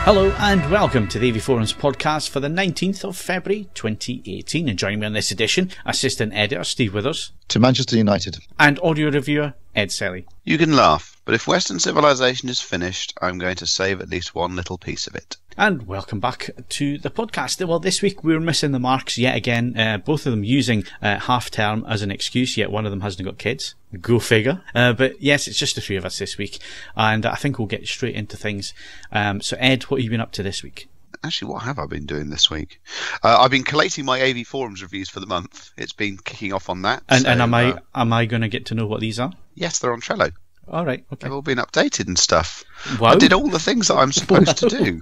Hello and welcome to the AVForums podcast for the 19th of February 2018. And joining me on this edition, assistant editor Steve Withers. To Manchester United. And audio reviewer Ed Selley. You can laugh, but if Western civilization is finished, I'm going to save at least one little piece of it. And welcome back to the podcast. Well, this week we were missing the marks yet again. Both of them using half-term as an excuse, yet one of them hasn't got kids. Go figure. But yes, it's just the three of us this week. And I think we'll get straight into things. So Ed, what have you been up to this week? Actually, what have I been doing this week? I've been collating my AVForums reviews for the month. It's been kicking off on that. And am I going to get to know what these are? Yes, they're on Trello. All right, okay. They've all been updated and stuff. Wow. I did all the things that I'm supposed to do.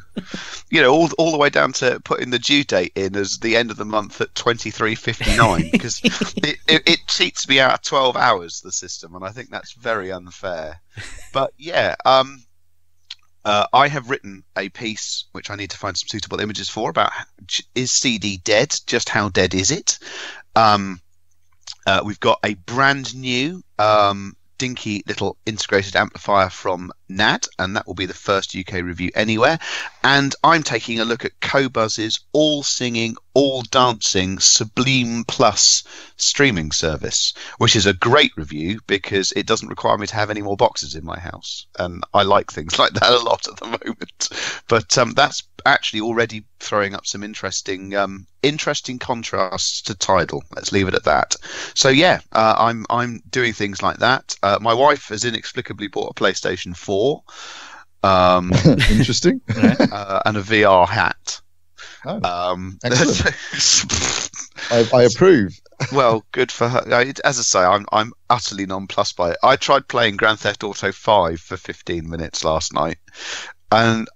You know, all the way down to putting the due date in as the end of the month at 23:59 because it cheats me out of 12 hours, the system, and I think that's very unfair. But yeah, I have written a piece which I need to find some suitable images for about is CD dead? Just how dead is it? We've got a brand new dinky little integrated amplifier from NAD, and that will be the first UK review anywhere. And I'm taking a look at Qobuzz's all singing, all dancing Sublime Plus streaming service, which is a great review because it doesn't require me to have any more boxes in my house, and I like things like that a lot at the moment. But that's actually already throwing up some interesting contrasts to Tidal. Let's leave it at that. So yeah, I'm doing things like that. My wife has inexplicably bought a PlayStation 4. Interesting. And a VR hat. Oh, excellent. I approve. Well, good for her. As I say, I'm utterly nonplussed by it. I tried playing Grand Theft Auto 5 for 15 minutes last night, and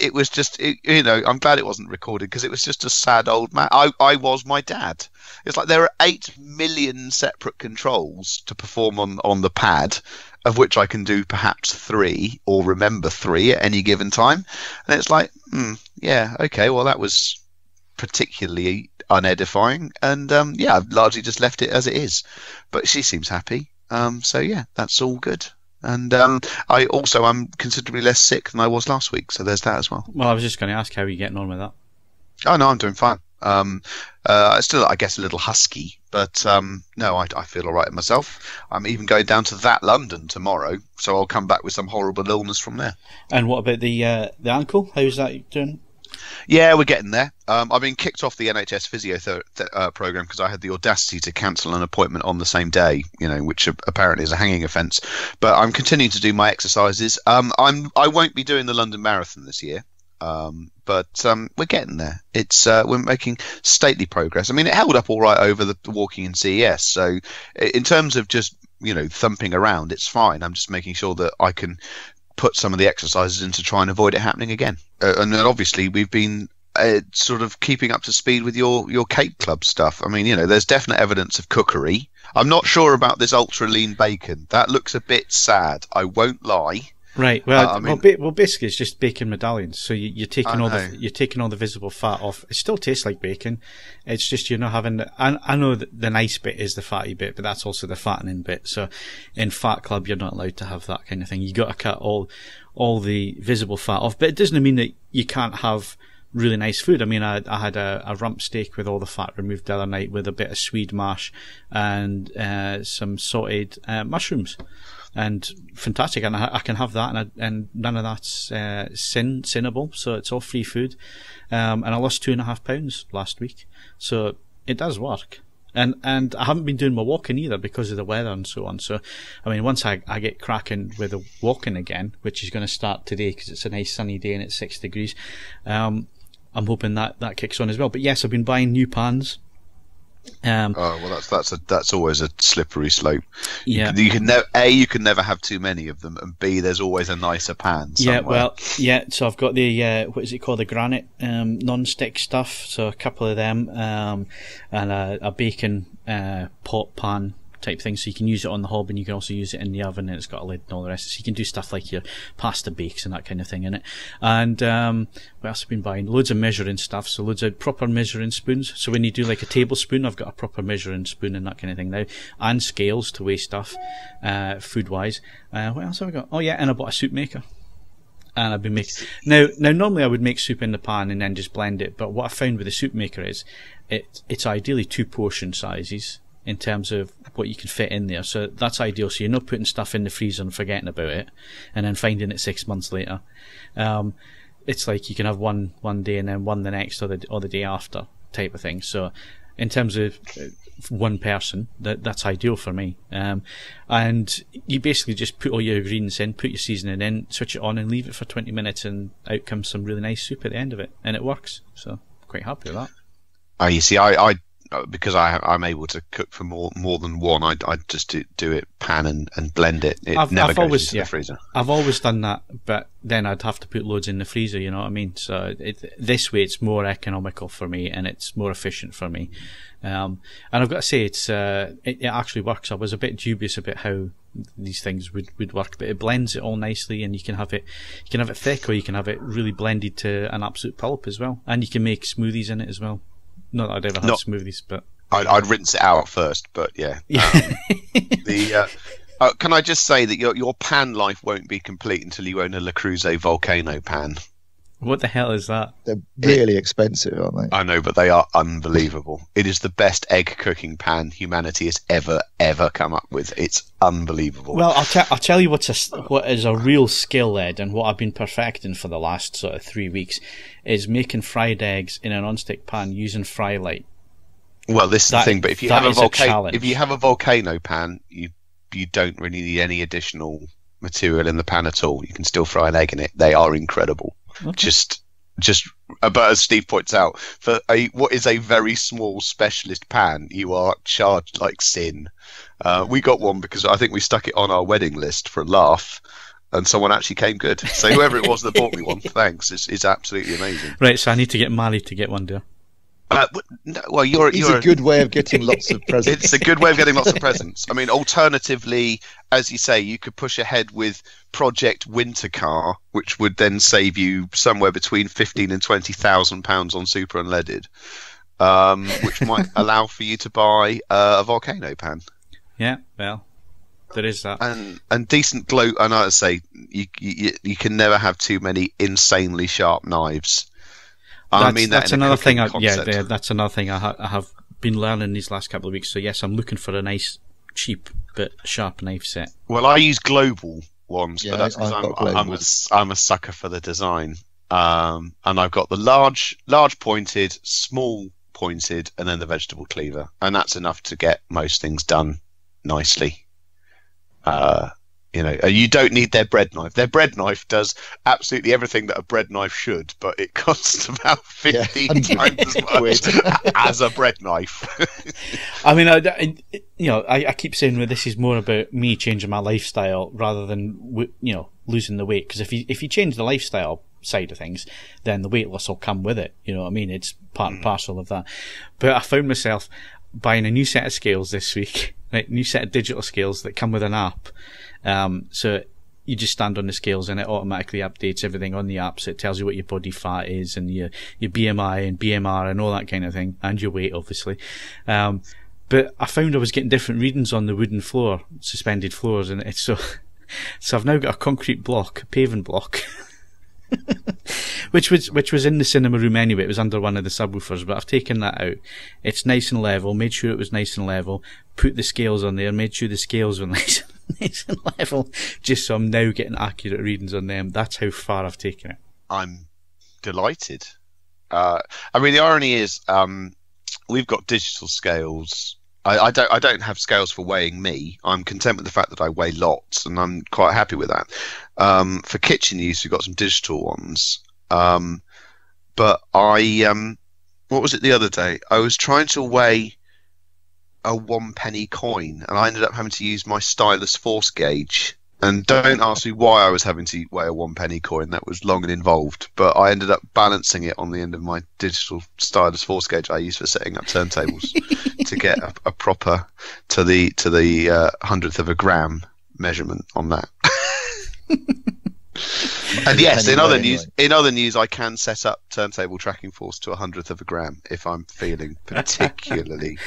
it was just, you know, I'm glad it wasn't recorded because it was just a sad old man. I was my dad. It's like there are 8 million separate controls to perform on the pad, of which I can do perhaps 3 or remember 3 at any given time. And it's like, yeah, okay, well, that was particularly unedifying. And yeah, I've largely just left it as it is. But she seems happy. So yeah, that's all good. And I'm considerably less sick than I was last week, so there's that as well. Well, I was just going to ask how you're getting on with that. Oh no, I'm doing fine. Still, I guess, a little husky, but no, I feel all right myself. I'm even going down to that London tomorrow, so I'll come back with some horrible illness from there. And what about the ankle? How's that doing? Yeah, we're getting there. I've been kicked off the NHS physio program because I had the audacity to cancel an appointment on the same day, you know, which apparently is a hanging offence. But I'm continuing to do my exercises. I won't be doing the London Marathon this year, but we're getting there. It's we're making stately progress. I mean, it held up all right over the walking in CES. So in terms of just, you know, thumping around, it's fine. I'm just making sure that I can put some of the exercises in to try and avoid it happening again. And then obviously we've been sort of keeping up to speed with your Cake Club stuff. I mean, you know, there's definite evidence of cookery. I'm not sure about this ultra lean bacon. That looks a bit sad, I won't lie. Right. Well, well, basically, it's just bacon medallions. So you're taking all the visible fat off. It still tastes like bacon. It's just you're not having. I know that the nice bit is the fatty bit, but that's also the fattening bit. So in Fat Club, you're not allowed to have that kind of thing. You got to cut all the visible fat off. But it doesn't mean that you can't have really nice food. I mean, I had a rump steak with all the fat removed the other night with a bit of swede mash and some sautéed mushrooms. And fantastic, and I can have that, and none of that's sinnable, so it's all free food. And I lost 2.5 pounds last week, so it does work. And I haven't been doing my walking either because of the weather and so on. So, I mean, once I get cracking with the walking again, which is going to start today because it's a nice sunny day and it's 6 degrees, I'm hoping that kicks on as well. But yes, I've been buying new pans. Well, that's always a slippery slope. Yeah, you can never have too many of them, and B, there's always a nicer pan somewhere. Yeah, well, yeah. So I've got the what is it called, the granite non-stick stuff. So a couple of them, and a bacon pot pan type thing, so you can use it on the hob and you can also use it in the oven, and it's got a lid and all the rest, so you can do stuff like your pasta bakes and that kind of thing in it. And what else have I been buying? Loads of measuring stuff, so loads of proper measuring spoons, so when you do like a tablespoon, I've got a proper measuring spoon and that kind of thing now, and scales to weigh stuff food wise. What else have I got? Oh yeah, and I bought a soup maker. And I've been making now. Normally I would make soup in the pan and then just blend it. But what I found with the soup maker is it's ideally 2 portion sizes in terms of what you can fit in there. So that's ideal. So you're not putting stuff in the freezer and forgetting about it, and then finding it 6 months later. It's like you can have one day and then one the next or the day after type of thing. So in terms of one person, that's ideal for me. And you basically just put all your ingredients in, put your seasoning in, switch it on, and leave it for 20 minutes, and out comes some really nice soup at the end of it, and it works. So quite happy with that. Oh, you see, I because I'm able to cook for more than one, I just do it pan and blend it. It never goes into the freezer. I've always done that, but then I'd have to put loads in the freezer, you know what I mean? So this way it's more economical for me, and it's more efficient for me. And I've got to say, it actually works. I was a bit dubious about how these things would work, but it blends it all nicely, and you can have it thick, or you can have it really blended to an absolute pulp as well, and you can make smoothies in it as well. Not that I'd ever had smoothies, but I'd rinse it out first. But yeah. Can I just say that your pan life won't be complete until you own a Le Creuset Volcano pan. What the hell is that? They're really expensive, aren't they? I know, but they are unbelievable. It is the best egg cooking pan humanity has ever come up with. It's unbelievable. Well, I'll tell you what is a real skill, Ed, and what I've been perfecting for the last sort of 3 weeks is making fried eggs in a non-stick pan using fry light. Well, this is the thing, but if you have a volcano pan, you don't really need any additional material in the pan at all. You can still fry an egg in it. They are incredible. Okay. But as Steve points out, for what is a very small specialist pan, you are charged like sin. We got one because I think we stuck it on our wedding list for a laugh, and someone actually came good. So whoever it was that bought me one, thanks. It's absolutely amazing. Right, so I need to get married to get one, dear. Well, it's a good way of getting lots of presents. It's a good way of getting lots of presents. I mean, alternatively, as you say, you could push ahead with Project Winter Car, which would then save you somewhere between £15,000 and £20,000 on super unleaded, which might allow for you to buy a volcano pan. Yeah, well, there is that. And decent glow. And I say you can never have too many insanely sharp knives. That's another thing. That's another thing I have been learning these last couple of weeks. So yes, I'm looking for a nice, cheap but sharp knife set. Well, I use global ones, but that's because I'm a sucker for the design. And I've got the large pointed, small pointed, and then the vegetable cleaver, and that's enough to get most things done nicely. You don't need their bread knife. Their bread knife does absolutely everything that a bread knife should, but it costs about 15 times as much as a bread knife. I mean, I keep saying this is more about me changing my lifestyle rather than losing the weight. Because if you change the lifestyle side of things, then the weight loss will come with it. You know what I mean? It's part and parcel of that. But I found myself buying a new set of scales this week, right? New set of digital scales that come with an app. So you just stand on the scales and it automatically updates everything on the app. So it tells you what your body fat is and your BMI and BMR and all that kind of thing, and your weight, obviously. But I found I was getting different readings on the wooden floor, suspended floors, and it's so I've now got a concrete block, a paving block, which was in the cinema room anyway. It was under one of the subwoofers, but I've taken that out. It's nice and level, made sure it was nice and level, put the scales on there, made sure the scales were nice and level, just so I'm now getting accurate readings on them. That's how far I've taken it. I'm delighted. I mean, the irony is, we've got digital scales. I don't have scales for weighing me. I'm content with the fact that I weigh lots, and I'm quite happy with that. For kitchen use, we've got some digital ones. But what was it the other day? I was trying to weigh a 1p coin, and I ended up having to use my stylus force gauge. And don't ask me why I was having to weigh a 1p coin. That was long and involved. But I ended up balancing it on the end of my digital stylus force gauge I use for setting up turntables to get a proper to the 100th of a gram measurement on that. And yes, in other news, I can set up turntable tracking force to 100th of a gram if I'm feeling particularly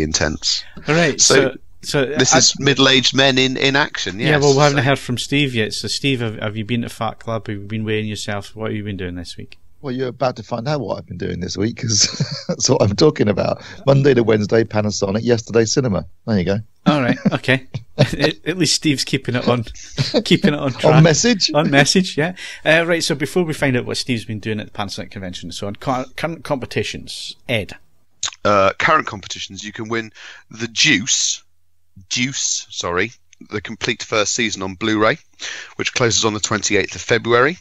intense. All right. So So this is middle-aged men in action. Yes. Yeah, well, we haven't heard from Steve yet. So, Steve, have you been to Fat Club? Have you been weighing yourself? What have you been doing this week? Well, you're about to find out what I've been doing this week, because that's what I'm talking about. Monday to Wednesday, Panasonic. Yesterday, cinema. There you go. All right. Okay. At least Steve's keeping it on track. On message. On message. Yeah. Right. So before we find out what Steve's been doing at the Panasonic convention, so on current competitions, Ed. Current competitions, you can win the Juice, the complete first season on Blu-ray, which closes on the 28th of February.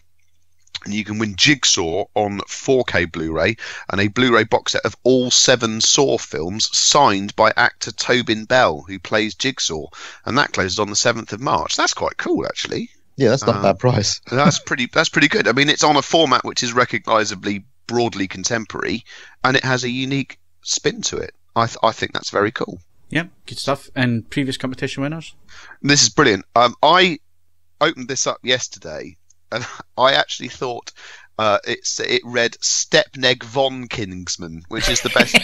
And you can win Jigsaw on 4K Blu-ray and a Blu-ray box set of all 7 Saw films signed by actor Tobin Bell, who plays Jigsaw. And that closes on the 7th of March. That's quite cool, actually. Yeah, that's not a bad price. That's pretty good. I mean, it's on a format which is recognisably broadly contemporary, and it has a unique spin to it. I think that's very cool. Yeah, good stuff. And previous competition winners? This is brilliant. I opened this up yesterday, and I actually thought it read Stepneg von Kingsman, which is the best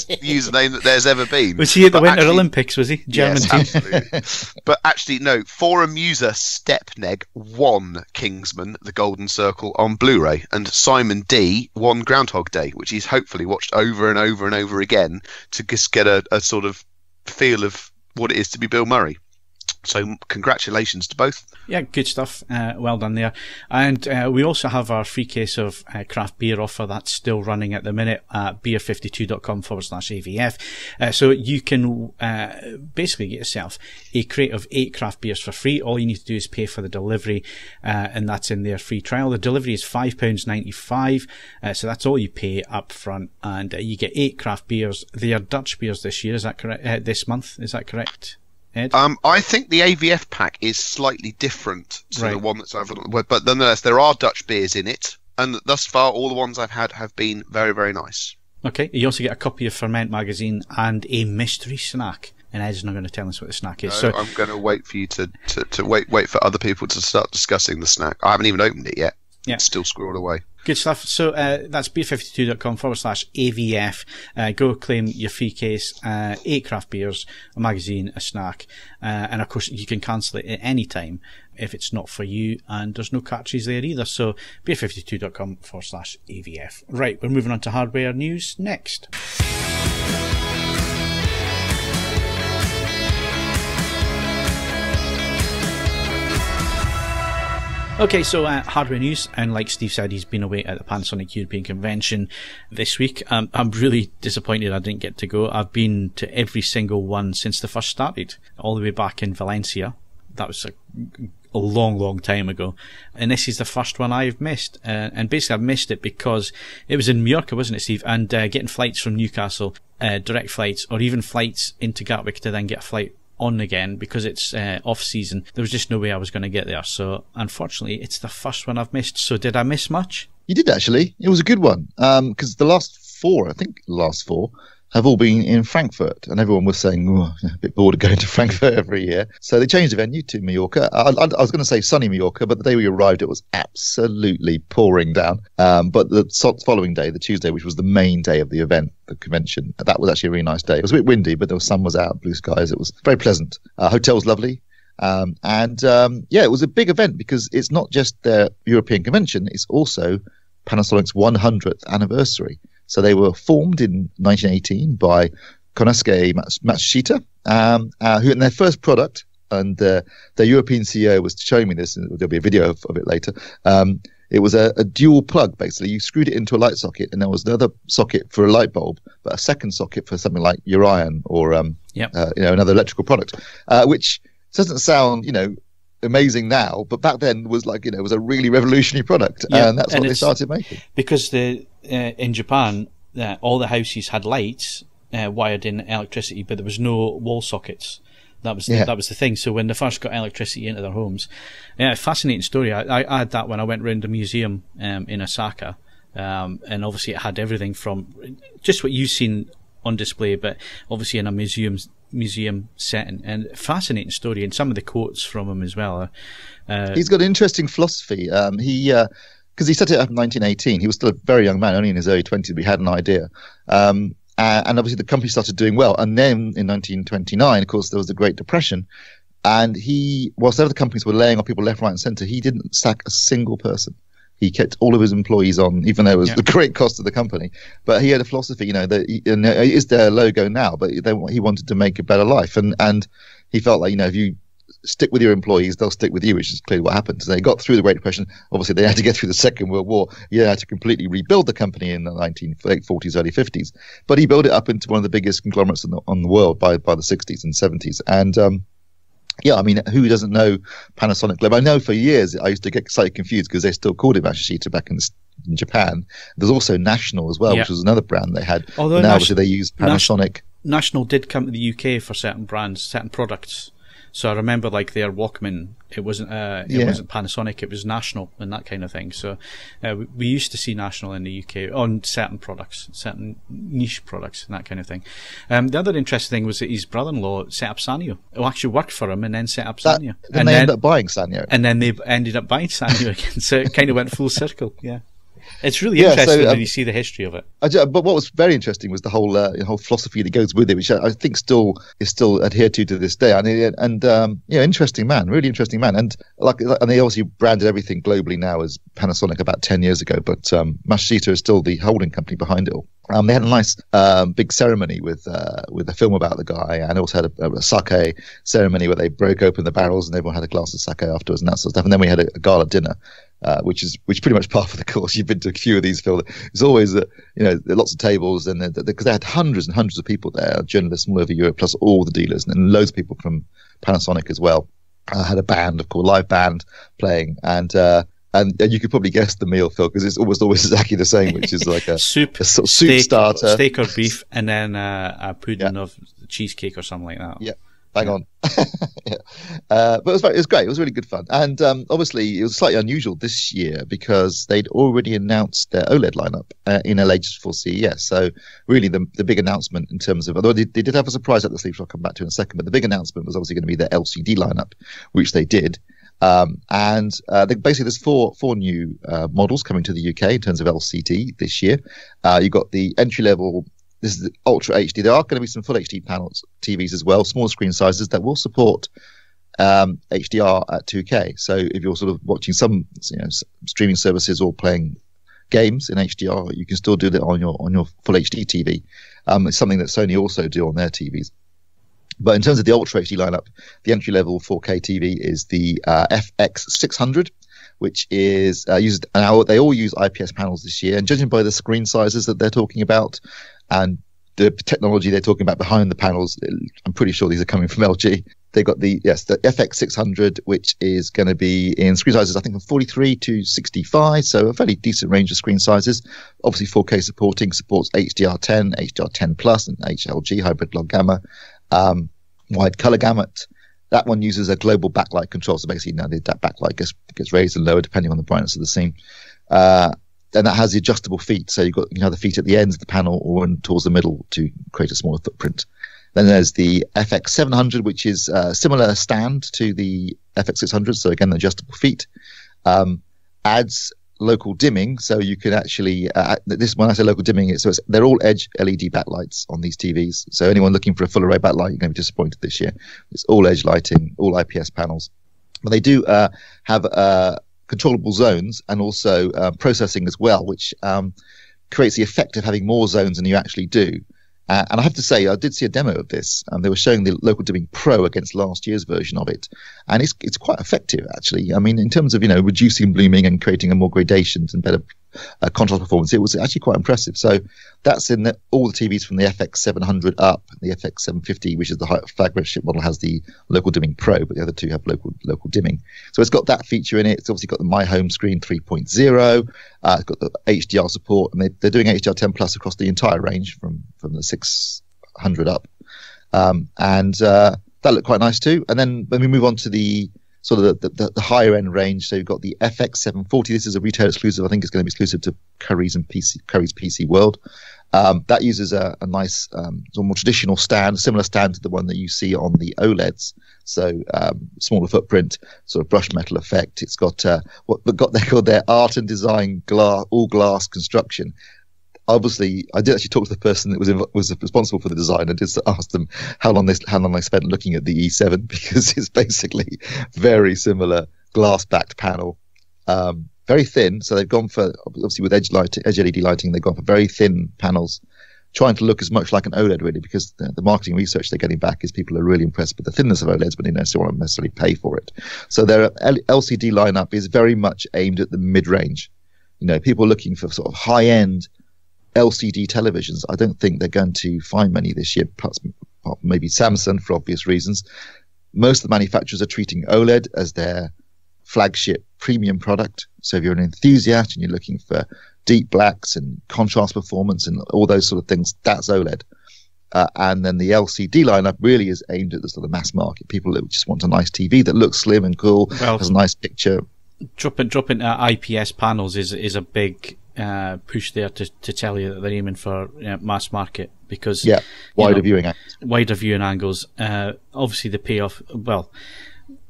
username that there's ever been. Was he at the Winter Olympics, was he? German team. Absolutely. But actually, no, forum user Stepneg won Kingsman, The Golden Circle, on Blu-ray, and Simon D won Groundhog Day, which he's hopefully watched over and over and over again to just get a sort of feel of what it is to be Bill Murray. So congratulations to both. Yeah, good stuff. Well done there. And we also have our free case of craft beer offer that's still running at the minute at beer52.com/AVF. So you can basically get yourself a crate of 8 craft beers for free. All you need to do is pay for the delivery, and that's in their free trial. The delivery is £5.95, so that's all you pay up front, and you get 8 craft beers. They are Dutch beers this year, is that correct? This month, is that correct, Ed? I think the AVF pack is slightly different to the one that's over, but nonetheless there are Dutch beers in it, and thus far all the ones I've had have been very, very nice. Okay, you also get a copy of Ferment magazine and a mystery snack, and Ed's not going to tell us what the snack is. No, so I'm going to wait for you to wait for other people to start discussing the snack. I haven't even opened it yet. Yeah. It's still squirreled away. Good stuff. So that's beer52.com/AVF. Go claim your free case, 8 craft beers, a magazine, a snack, and of course you can cancel it at any time if it's not for you, and there's no cartridges there either. So beer52.com/AVF. Right, we're moving on to hardware news next. Okay, so hardware news, and like Steve said, he's been away at the Panasonic European Convention this week. I'm really disappointed I didn't get to go. I've been to every single one since they first started, all the way back in Valencia. That was a long, long time ago. And this is the first one I've missed. And basically I've missed it because it was in Mallorca, wasn't it, Steve? And getting flights from Newcastle, direct flights, or even flights into Gatwick to then get a flight on again because it's off season, there was just no way I was going to get there. So unfortunately it's the first one I've missed. So did I miss much? You did, actually. It was a good one, because the last 4 have all been in Frankfurt, and everyone was saying, oh, a bit bored of going to Frankfurt every year. So they changed the venue to Mallorca. I was going to say sunny Mallorca, but the day we arrived, it was absolutely pouring down. But the following day, the Tuesday, which was the main day of the event, the convention, that was actually a really nice day. It was a bit windy, but the sun was out, blue skies. It was very pleasant. Hotel was lovely. It was a big event because it's not just their European convention, it's also Panasonic's 100th anniversary. So they were formed in 1918 by Konosuke Matsushita, who in their first product, and their European CEO was showing me this, and there'll be a video of it later. It was a dual plug, basically. You screwed it into a light socket, and there was another socket for a light bulb, but a second socket for something like your iron or another electrical product, which doesn't sound, amazing now, but back then was like, was a really revolutionary product, and that's what they started making. Because in Japan, all the houses had lights wired in electricity, but there was no wall sockets. That was the thing. So when they first got electricity into their homes, fascinating story. I had that when I went round the museum in Osaka, and obviously it had everything from just what you've seen on display, but obviously in a museum setting, and fascinating story, and some of the quotes from him as well. He's got an interesting philosophy. Because he set it up in 1918, he was still a very young man, only in his early 20s, but he had an idea. And obviously the company started doing well. And then in 1929, of course, there was the Great Depression. And whilst other companies were laying off people left, right, and centre, he didn't sack a single person. He kept all of his employees on, even though it was the great cost of the company. But he had a philosophy, and it is their logo now, but he wanted to make a better life. And he felt like, if you stick with your employees, they'll stick with you, which is clearly what happened. So they got through the Great Depression. Obviously, they had to get through the Second World War. He had to completely rebuild the company in the 1940s, early 50s. But he built it up into one of the biggest conglomerates on the world by the 60s and 70s. And who doesn't know Panasonic Globe? I know for years I used to get slightly confused because they still called it Mashita back in Japan. There's also National as well, which was another brand they had. Although now obviously they use Panasonic. National did come to the UK for certain brands, certain products. So I remember like their Walkman, it wasn't Panasonic, it was National and that kind of thing. So we used to see National in the UK on certain products, certain niche products and that kind of thing. The other interesting thing was that his brother-in-law set up Sanyo. Who actually worked for him and then set up Sanyo. And they ended up buying Sanyo. And then they ended up buying Sanyo again. So it kind of went full circle. Yeah. It's really interesting when you see the history of it. But what was very interesting was the whole philosophy that goes with it, which I think is still adhered to this day. And interesting man, really interesting man. And they obviously branded everything globally now as Panasonic about 10 years ago, but Mashita is still the holding company behind it all. They had a nice big ceremony with a film about the guy, and also had a sake ceremony where they broke open the barrels and everyone had a glass of sake afterwards and that sort of stuff. And then we had a gala dinner. Which pretty much part of the course. You've been to a few of these, Phil. There's always lots of tables, and because they had hundreds and hundreds of people there, journalists from all over Europe, plus all the dealers, and loads of people from Panasonic as well. Had a band, of course, live band playing, and you could probably guess the meal, Phil, because it's almost always exactly the same, which is like a soup, a sort of soup starter, steak or beef, and then a pudding of cheesecake or something like that. Yeah. Bang on. But it was great. It was really good fun. And obviously, it was slightly unusual this year because they'd already announced their OLED lineup in LA just before CES. So really the big announcement in terms of, although they did have a surprise up the sleeve, which I'll come back to in a second, but the big announcement was obviously going to be their LCD lineup, which they did. Basically there's four new models coming to the UK in terms of LCD this year. You've got the entry level. This is the Ultra HD. There are going to be some Full HD panels, TVs as well, small screen sizes that will support HDR at 2K. So if you're sort of watching some streaming services or playing games in HDR, you can still do that on your Full HD TV. It's something that Sony also do on their TVs. But in terms of the Ultra HD lineup, the entry level 4K TV is the FX600. Which is used now. They all use IPS panels this year, and judging by the screen sizes that they're talking about and the technology they're talking about behind the panels, I'm pretty sure these are coming from LG. They got the FX600, which is going to be in screen sizes, I think, from 43 to 65, so a fairly decent range of screen sizes. Obviously, 4K supports HDR10, HDR10 Plus, and HLG hybrid log gamma, wide color gamut. That one uses a global backlight control, so basically now that backlight gets raised and lowered depending on the brightness of the scene. And that has the adjustable feet, so you can have the feet at the ends of the panel or towards the middle to create a smaller footprint. Then there's the FX700, which is a similar stand to the FX600, so again, adjustable feet. Adds local dimming, so you can actually when I say local dimming, they're all edge LED backlights on these TVs. So anyone looking for a full array backlight, you're going to be disappointed this year. It's all edge lighting, all IPS panels. But they do have controllable zones and also processing as well, which creates the effect of having more zones than you actually do. And I have to say, I did see a demo of this. They were showing the Local Dimming Pro against last year's version of it, and it's quite effective actually. I mean, in terms of reducing blooming and creating a more gradations and better contrast performance, it was actually quite impressive. So that's in all the TVs from the FX700 up. The FX750, which is the flagship model, has the Local Dimming Pro, but the other two have local dimming. So it's got that feature in it. It's obviously got the My Home Screen 3.0. It's got the HDR support, and they're doing HDR10 Plus across the entire range from the 600 up. That looked quite nice too. And then when we move on to the sort of the higher end range, so you've got the FX740. This is a retail exclusive. I think it's going to be exclusive to Curry's PC World. That uses a nice, sort of more traditional stand, similar stand to the one that you see on the OLEDs. So smaller footprint, sort of brushed metal effect. It's got they call their art and design all glass construction. obviously, I did actually talk to the person that was responsible for the design. I did ask them how long they spent looking at the E7, because it's basically very similar glass-backed panel, very thin. So they've gone for, obviously with edge LED lighting, they've gone for very thin panels, trying to look as much like an OLED really, because the marketing research they're getting back is people are really impressed with the thinness of OLEDs, but they don't want to necessarily pay for it. So their LCD lineup is very much aimed at the mid-range. People looking for sort of high-end LCD televisions. I don't think they're going to find many this year, perhaps maybe Samsung for obvious reasons. Most of the manufacturers are treating OLED as their flagship premium product. So if you're an enthusiast and you're looking for deep blacks and contrast performance and all those sort of things, that's OLED. And then the LCD lineup really is aimed at the sort of mass market. People that just want a nice TV that looks slim and cool, has a nice picture. Dropping IPS panels is a big push there to tell you that they're aiming for mass market, because wider viewing angles. Obviously, the payoff. Well,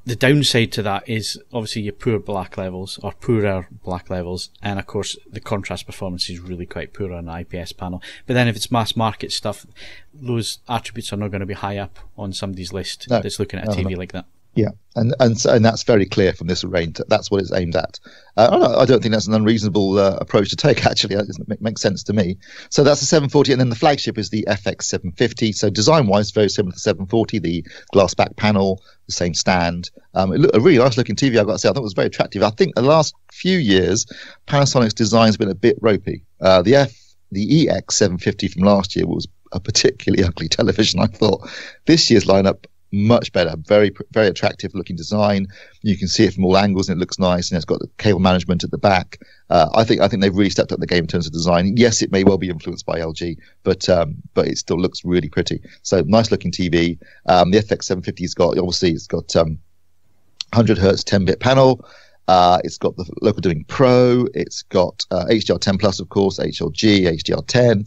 the downside to that is obviously your poor black levels or poorer black levels, and of course the contrast performance is really quite poor on an IPS panel. But then if it's mass market stuff, those attributes are not going to be high up on somebody's list that's looking at a TV like that. Yeah, and that's very clear from this range. That's what it's aimed at. I don't think that's an unreasonable approach to take, actually. It makes sense to me. So that's the 740, and then the flagship is the FX750. So design-wise, very similar to the 740, the glass back panel, the same stand. It looked a really nice-looking TV, I've got to say. I thought it was very attractive. I think the last few years, Panasonic's design's been a bit ropey. The EX750 from last year was a particularly ugly television, I thought. This year's lineup, much better, very very attractive looking design. You can see it from all angles and it looks nice, and it's got the cable management at the back. I think they've really stepped up the game in terms of design. Yes, it may well be influenced by LG, but it still looks really pretty. So nice looking TV. The FX750's got 100 hertz 10-bit panel. It's got the local dimming Pro. It's got HDR10 Plus, of course, HLG, HDR10,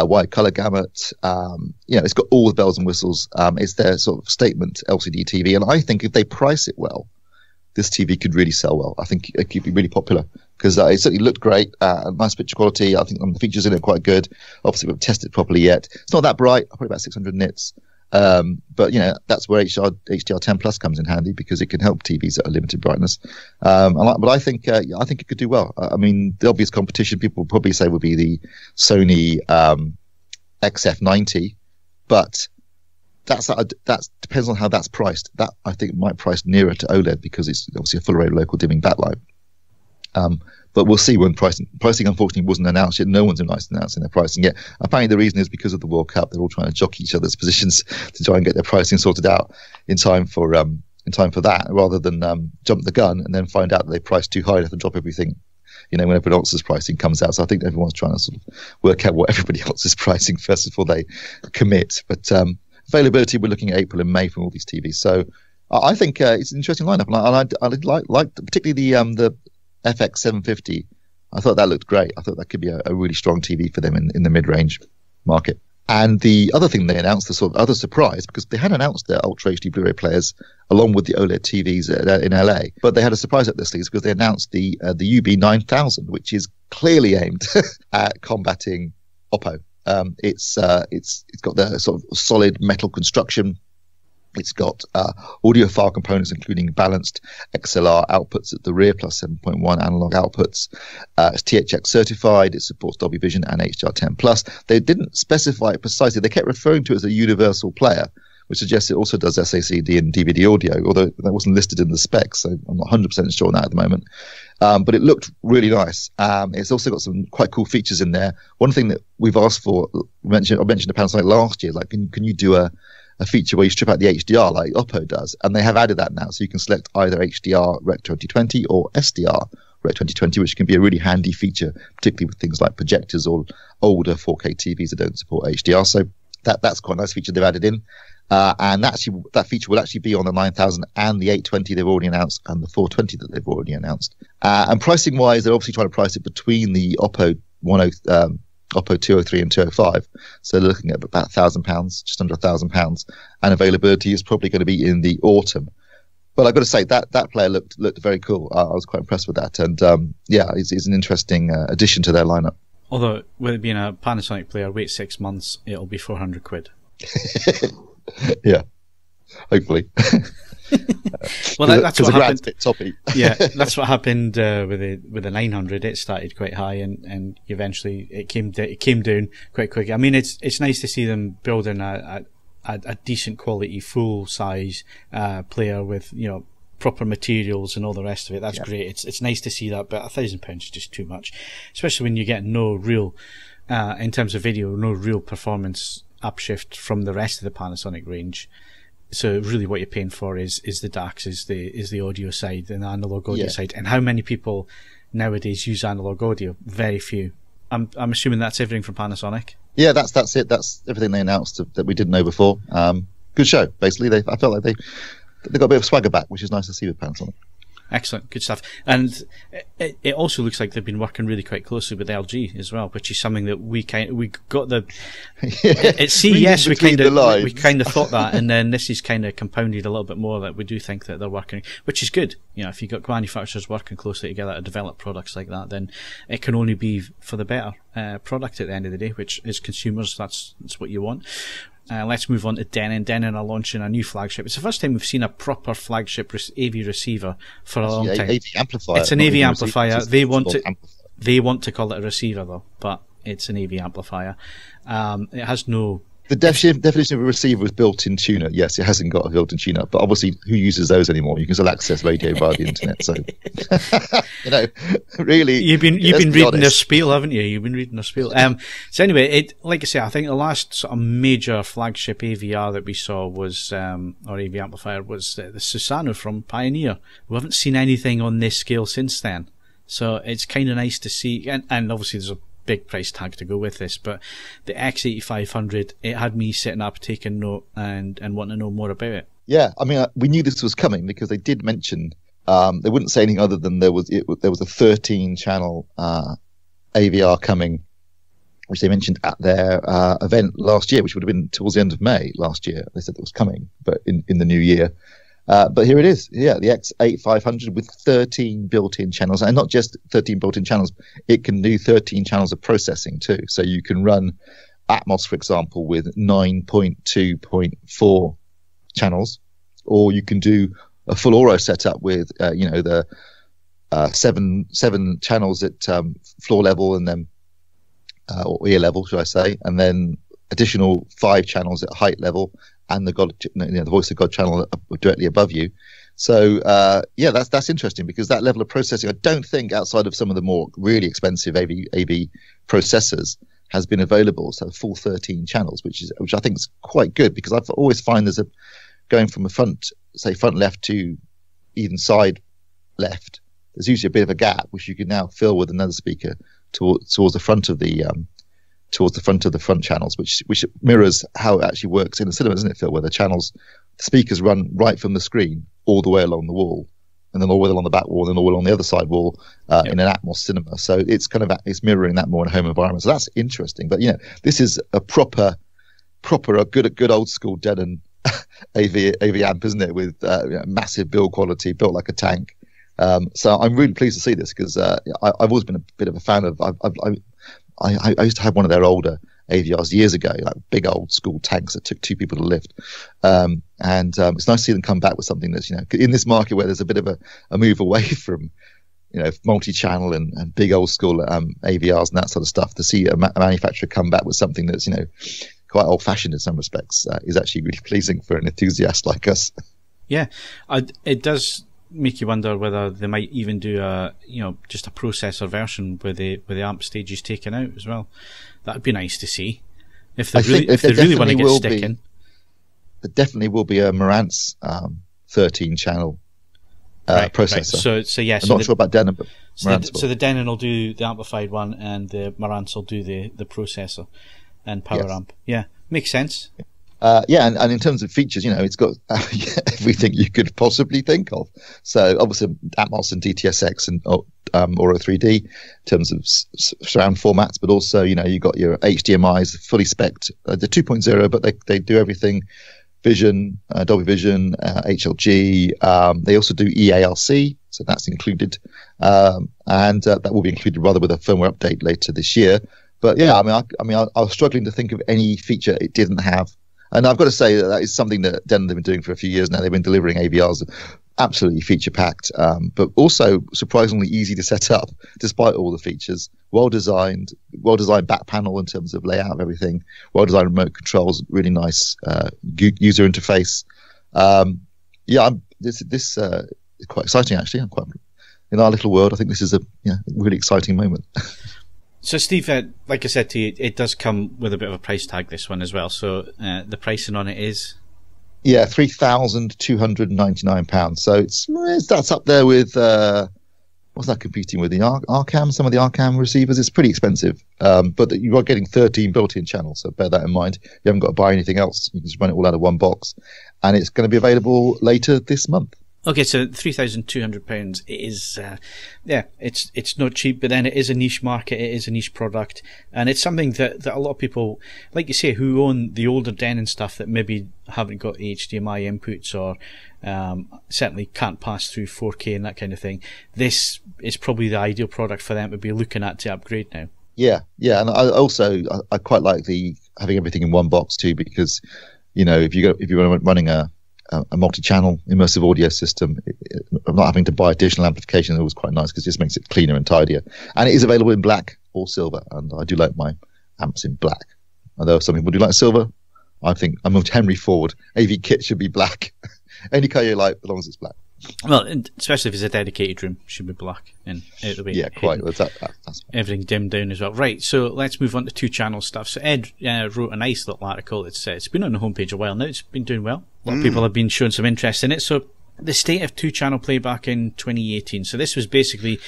wide color gamut. It's got all the bells and whistles. It's their sort of statement LCD TV, and I think if they price it well, this TV could really sell well. I think it could be really popular because it certainly looked great. Nice picture quality. I think the features in it are quite good. Obviously, we haven't tested it properly yet. It's not that bright. Probably about 600 nits. But that's where HDR10 Plus comes in handy, because it can help TVs at a limited brightness. But I think it could do well. I mean, the obvious competition people would probably say would be the Sony XF90, but that depends on how that's priced. That I think might price nearer to OLED, because it's obviously a full array local dimming backlight. But we'll see when pricing. Pricing, unfortunately, wasn't announced yet. No one's announcing their pricing yet. Apparently, the reason is because of the World Cup. They're all trying to jockey each other's positions to try and get their pricing sorted out in time for that, rather than jump the gun and then find out that they priced too high and have to drop everything. When everybody else's pricing comes out. So I think everyone's trying to sort of work out what everybody else's pricing first before they commit. But availability, we're looking at April and May for all these TVs. So I think it's an interesting lineup, and I like particularly the FX750. I thought that looked great. I thought that could be a really strong TV for them in the mid-range market. And the other thing they announced, the sort of other surprise, because they had announced their Ultra HD Blu-ray players along with the OLED TVs in LA, but they had a surprise up their sleeves because they announced the UB9000, which is clearly aimed at combating Oppo. It's got the sort of solid metal construction. It's got audiophile components, including balanced XLR outputs at the rear, plus 7.1 analog outputs. It's THX certified. It supports Dolby Vision and HDR10 Plus. They didn't specify it precisely. They kept referring to it as a universal player, which suggests it also does SACD and DVD audio, although that wasn't listed in the specs, so I'm not 100% sure on that at the moment. But it looked really nice. It's also got some quite cool features in there. One thing that we've asked for, I mentioned the Panasonic last year, like can you do a feature where you strip out the HDR like Oppo does, and they have added that now, so you can select either HDR Rec 2020 or SDR Rec 2020, which can be a really handy feature, particularly with things like projectors or older 4K TVs that don't support HDR. So that's quite a nice feature they've added in, and that feature will actually be on the 9000 and the 820 they've already announced, and the 420 that they've already announced. And pricing wise, they're obviously trying to price it between the Oppo 203 and 205, so they're looking at about £1,000, just under £1,000, and availability is probably going to be in the autumn. But I've got to say that player looked very cool. I was quite impressed with that, and it's an interesting addition to their lineup. Although, with it being a Panasonic player, wait 6 months, it'll be 400 quid. Yeah, hopefully. Well, that's what happened. Yeah, that's what happened with the 900. It started quite high, and eventually it came down quite quick. I mean, it's nice to see them building a decent quality, full size player with proper materials and all the rest of it. That's great. It's nice to see that, but £1,000 is just too much, especially when you get no real, in terms of video, no real performance upshift from the rest of the Panasonic range. So really what you're paying for is the DACs, is the audio side and the analog audio side. And how many people nowadays use analog audio? Very few. I'm assuming that's everything from Panasonic. Yeah, that's it. That's everything they announced that we didn't know before. Good show, basically. I felt like they got a bit of swagger back, which is nice to see with Panasonic. Excellent, good stuff. And it also looks like they've been working really quite closely with LG as well, which is something that we got the at CES we kind of thought that, and then this is kind of compounded a little bit more that we do think that they're working, which is good. If you've got manufacturers working closely together to develop products like that, then it can only be for the better product at the end of the day, which is consumers. That's what you want. Let's move on to Denon. Denon are launching a new flagship. It's the first time we've seen a proper flagship AV receiver for a long time. AV amplifier. It's an AV amplifier. They want to call it a receiver though, but it's an AV amplifier. It has no. The definition of a receiver is built-in tuner. Yes, it hasn't got a built-in tuner, but obviously, who uses those anymore? You can still access radio via the internet. So, really, you've been reading their spiel, haven't you? You've been reading their spiel. So anyway, like I say, I think the last sort of major flagship AVR that we saw was, or AV amplifier, was the Susano from Pioneer. We haven't seen anything on this scale since then, so it's kind of nice to see. And obviously, there's a big price tag to go with this, but the X8500, it had me sitting up taking note and wanting to know more about it. Yeah, I mean, we knew this was coming because they did mention, they wouldn't say anything other than there was a 13-channel AVR coming, which they mentioned at their event last year, which would have been towards the end of May last year. They said it was coming, but in the new year. But here it is, the X8500 with 13 built-in channels, and not just 13 built-in channels, it can do 13 channels of processing too. So you can run Atmos, for example, with 9.2.4 channels, or you can do a full Auro setup with, the 7 channels at floor level, and then or ear level, should I say, and then additional 5 channels at height level, and the Voice of God channel directly above you. So that's interesting, because that level of processing, I don't think outside of some of the more really expensive AV processors has been available. So full 13 channels, which I think is quite good, because I've always find going from a front left to even side left, there's usually a bit of a gap which you can now fill with another speaker towards the front of the front channels, which mirrors how it actually works in the cinema, doesn't it, Phil? Where the speakers run right from the screen all the way along the wall, and then all the way along the back wall, and all the way along the other side wall in an Atmos cinema. So it's it's mirroring that more in a home environment. So that's interesting. But this is a proper good old school Denon AV amp, isn't it? With massive build quality, built like a tank. So I'm really pleased to see this, because I've always been a bit of a fan of. I used to have one of their older AVRs years ago, like big old school tanks that took 2 people to lift. And it's nice to see them come back with something that's, in this market where there's a bit of a move away from, multi-channel and big old school AVRs and that sort of stuff, to see a manufacturer come back with something that's, quite old-fashioned in some respects is actually really pleasing for an enthusiast like us. Yeah, it does make you wonder whether they might even do just a processor version with the amp stages taken out as well. That'd be nice to see if they really want to get sticking. There definitely will be a Marantz 13-channel processor. Right. So yes, I'm not sure about Denon, but so the Denon will do the amplified one, and the Marantz will do the processor and power amp. Yeah, makes sense. And in terms of features, it's got everything you could possibly think of. So obviously Atmos and DTSX and Auro 3D in terms of surround formats, but also, you've got your HDMIs, fully spec'd, the 2.0, but they do everything. Vision, Dolby Vision, HLG. They also do EARC, so that's included, and that will be included rather with a firmware update later this year. But yeah, I was struggling to think of any feature it didn't have, and I've got to say that is something that Denon have been doing for a few years now. They've been delivering AVRs absolutely feature packed, but also surprisingly easy to set up despite all the features. Well designed back panel in terms of layout of everything. Well designed remote controls, really nice user interface. This is quite exciting actually. I'm quite in our little world. I think this is a really exciting moment. So Steve, like I said to you, it does come with a bit of a price tag, this one as well. So the pricing on it is. Yeah, £3,299. So that's up there with what's that competing with? The Arcam, some of the Arcam receivers. It's pretty expensive, but you are getting 13 built-in channels, so bear that in mind. You haven't got to buy anything else. You can just run it all out of one box, and it's going to be available later this month. Okay, so £3,200 is, it's not cheap, but then it is a niche market, it is a niche product, and it's something that a lot of people, like you say, who own the older Denon stuff that maybe haven't got HDMI inputs or certainly can't pass through 4K and that kind of thing. This is probably the ideal product for them to be looking at to upgrade now. Yeah, and I quite like having everything in one box too, because if you're running a multi-channel immersive audio system, not having to buy additional amplification is always quite nice because it just makes it cleaner and tidier. And it is available in black or silver, and I do like my amps in black. Although some people do like silver, I think I'm a Henry Ford. AV kit should be black. Any colour you like, as long as it's black. Well, especially if it's a dedicated room, it should be black, and it'll be quite. That's everything dimmed down as well. Right, so let's move on to 2-channel stuff. So Ed wrote a nice little article. It's been on the homepage a while now. It's been doing well. A lot of people have been showing some interest in it. So the state of 2-channel playback in 2018. So this was basically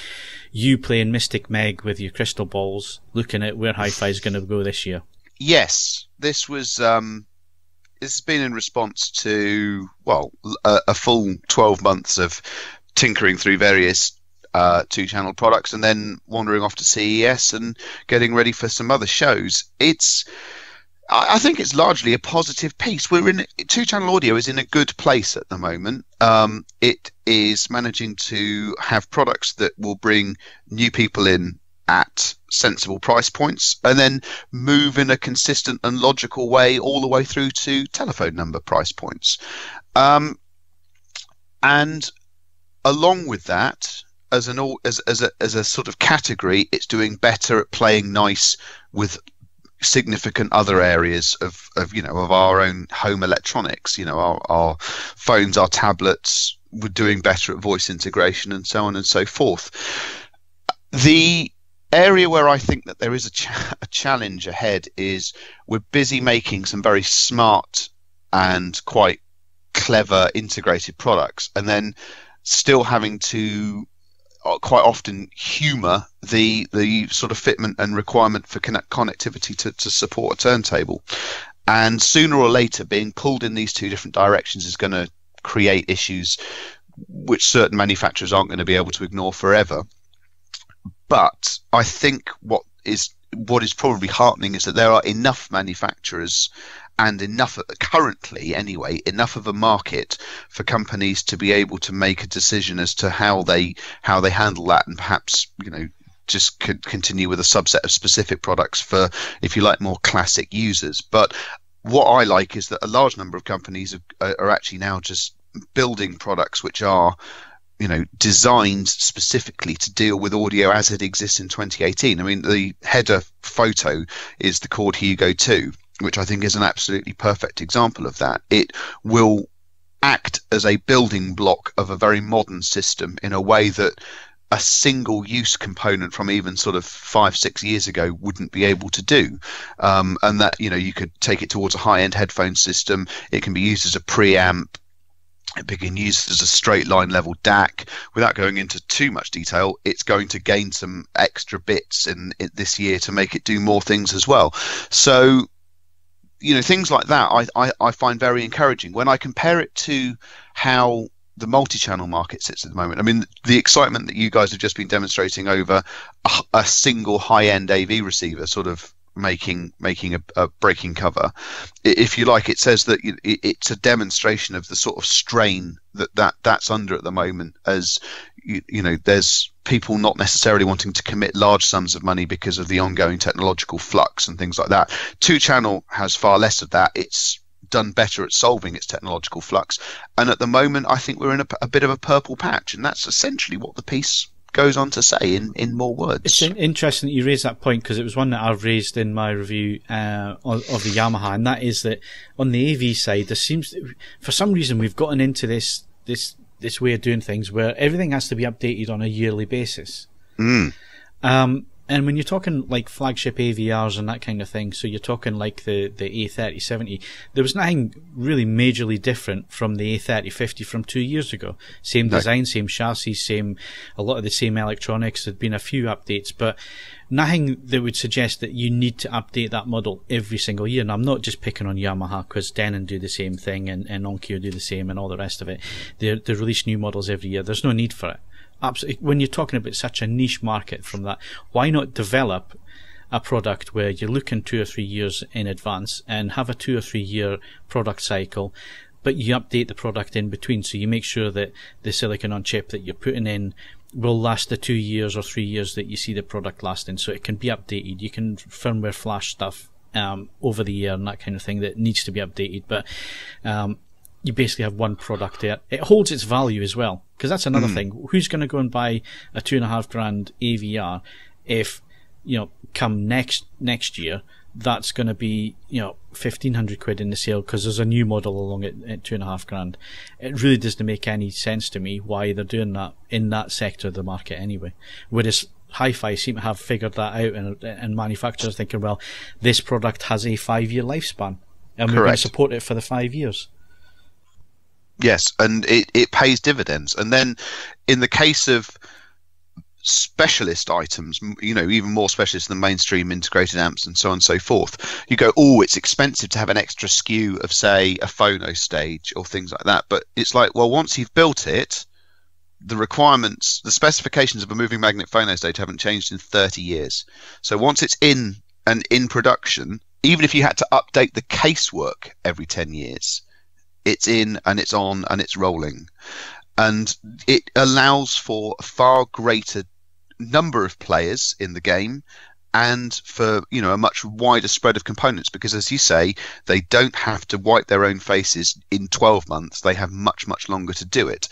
you playing Mystic Meg with your crystal balls, looking at where hi-fi is going to go this year. Yes, this was. This has been in response to, a full 12 months of tinkering through various 2-channel products and then wandering off to CES and getting ready for some other shows. I think it's largely a positive piece. 2-channel audio is in a good place at the moment. It is managing to have products that will bring new people in at sensible price points and then move in a consistent and logical way all the way through to telephone number price points. And along with that, as a sort of category, it's doing better at playing nice with significant other areas of our own home electronics. Our phones, our tablets, we're doing better at voice integration and so on and so forth. The area where I think that there is a challenge ahead is we're busy making some very smart and quite clever integrated products, and then still having to quite often humour the sort of fitment and requirement for connectivity to support a turntable. And sooner or later, being pulled in these two different directions is going to create issues which certain manufacturers aren't going to be able to ignore forever. But I think what is probably heartening is that there are enough manufacturers and currently enough of a market for companies to be able to make a decision as to how they handle that, and perhaps just could continue with a subset of specific products for, if you like, more classic users. But what I like is that a large number of companies are actually now just building products which are designed specifically to deal with audio as it exists in 2018. I mean, the header photo is the Chord Hugo 2, which I think is an absolutely perfect example of that. It will act as a building block of a very modern system in a way that a single use component from even sort of 5-6 years ago wouldn't be able to do. And that, you could take it towards a high-end headphone system. It can be used as a preamp. It can be used as a straight line level DAC. Without going into too much detail, it's going to gain some extra bits in it this year to make it do more things as well. So, things like that I find very encouraging. When I compare it to how the multi-channel market sits at the moment, I mean, the excitement that you guys have just been demonstrating over a single high-end AV receiver sort of making a breaking cover, if you like, it says that it's a demonstration of the sort of strain that's under at the moment, as there's people not necessarily wanting to commit large sums of money because of the ongoing technological flux and things like that. 2-channel has far less of that. It's done better at solving its technological flux, and at the moment I think we're in a bit of a purple patch, and that's essentially what the piece goes on to say in more words. It's interesting that you raised that point, because it was one that I've raised in my review of the Yamaha, and that is that on the AV side, there seems, for some reason, we've gotten into this way of doing things where everything has to be updated on a yearly basis. And when you're talking like flagship AVRs and that kind of thing, so you're talking like the A3070, there was nothing really majorly different from the A3050 from 2 years ago. Same design, same chassis, a lot of the same electronics. There'd been a few updates, but nothing that would suggest that you need to update that model every single year. And I'm not just picking on Yamaha, because Denon do the same thing, and Onkyo do the same, and all the rest of it. They release new models every year. There's no need for it. Absolutely. When you're talking about such a niche market from that, why not develop a product where you're looking 2 or 3 years in advance and have a 2 or 3 year product cycle, but you update the product in between, so you make sure that the silicon on chip that you're putting in will last the 2 years or 3 years that you see the product lasting, so it can be updated. You can firmware flash stuff over the year and that kind of thing that needs to be updated, but you basically have one product there. It holds its value as well, because that's another thing. Who's going to go and buy a $2,500 AVR if, come next year, that's going to be, 1,500 quid in the sale because there's a new model along at $2,500. It really doesn't make any sense to me why they're doing that in that sector of the market anyway. Whereas Hi-Fi seem to have figured that out, and manufacturers thinking, well, this product has a 5-year lifespan, and we're going to support it for the 5 years. Yes, and it pays dividends. And then in the case of specialist items, even more specialist than mainstream integrated amps and so on and so forth, you go, oh, it's expensive to have an extra SKU of, say, a phono stage or things like that. But it's like, well, once you've built it, the requirements, the specifications of a moving magnet phono stage haven't changed in 30 years. So once it's in production, even if you had to update the casework every 10 years, it's in and it's on and it's rolling, and it allows for a far greater number of players in the game, and for a much wider spread of components, because, as you say, they don't have to wipe their own faces in 12 months. They have much longer to do it.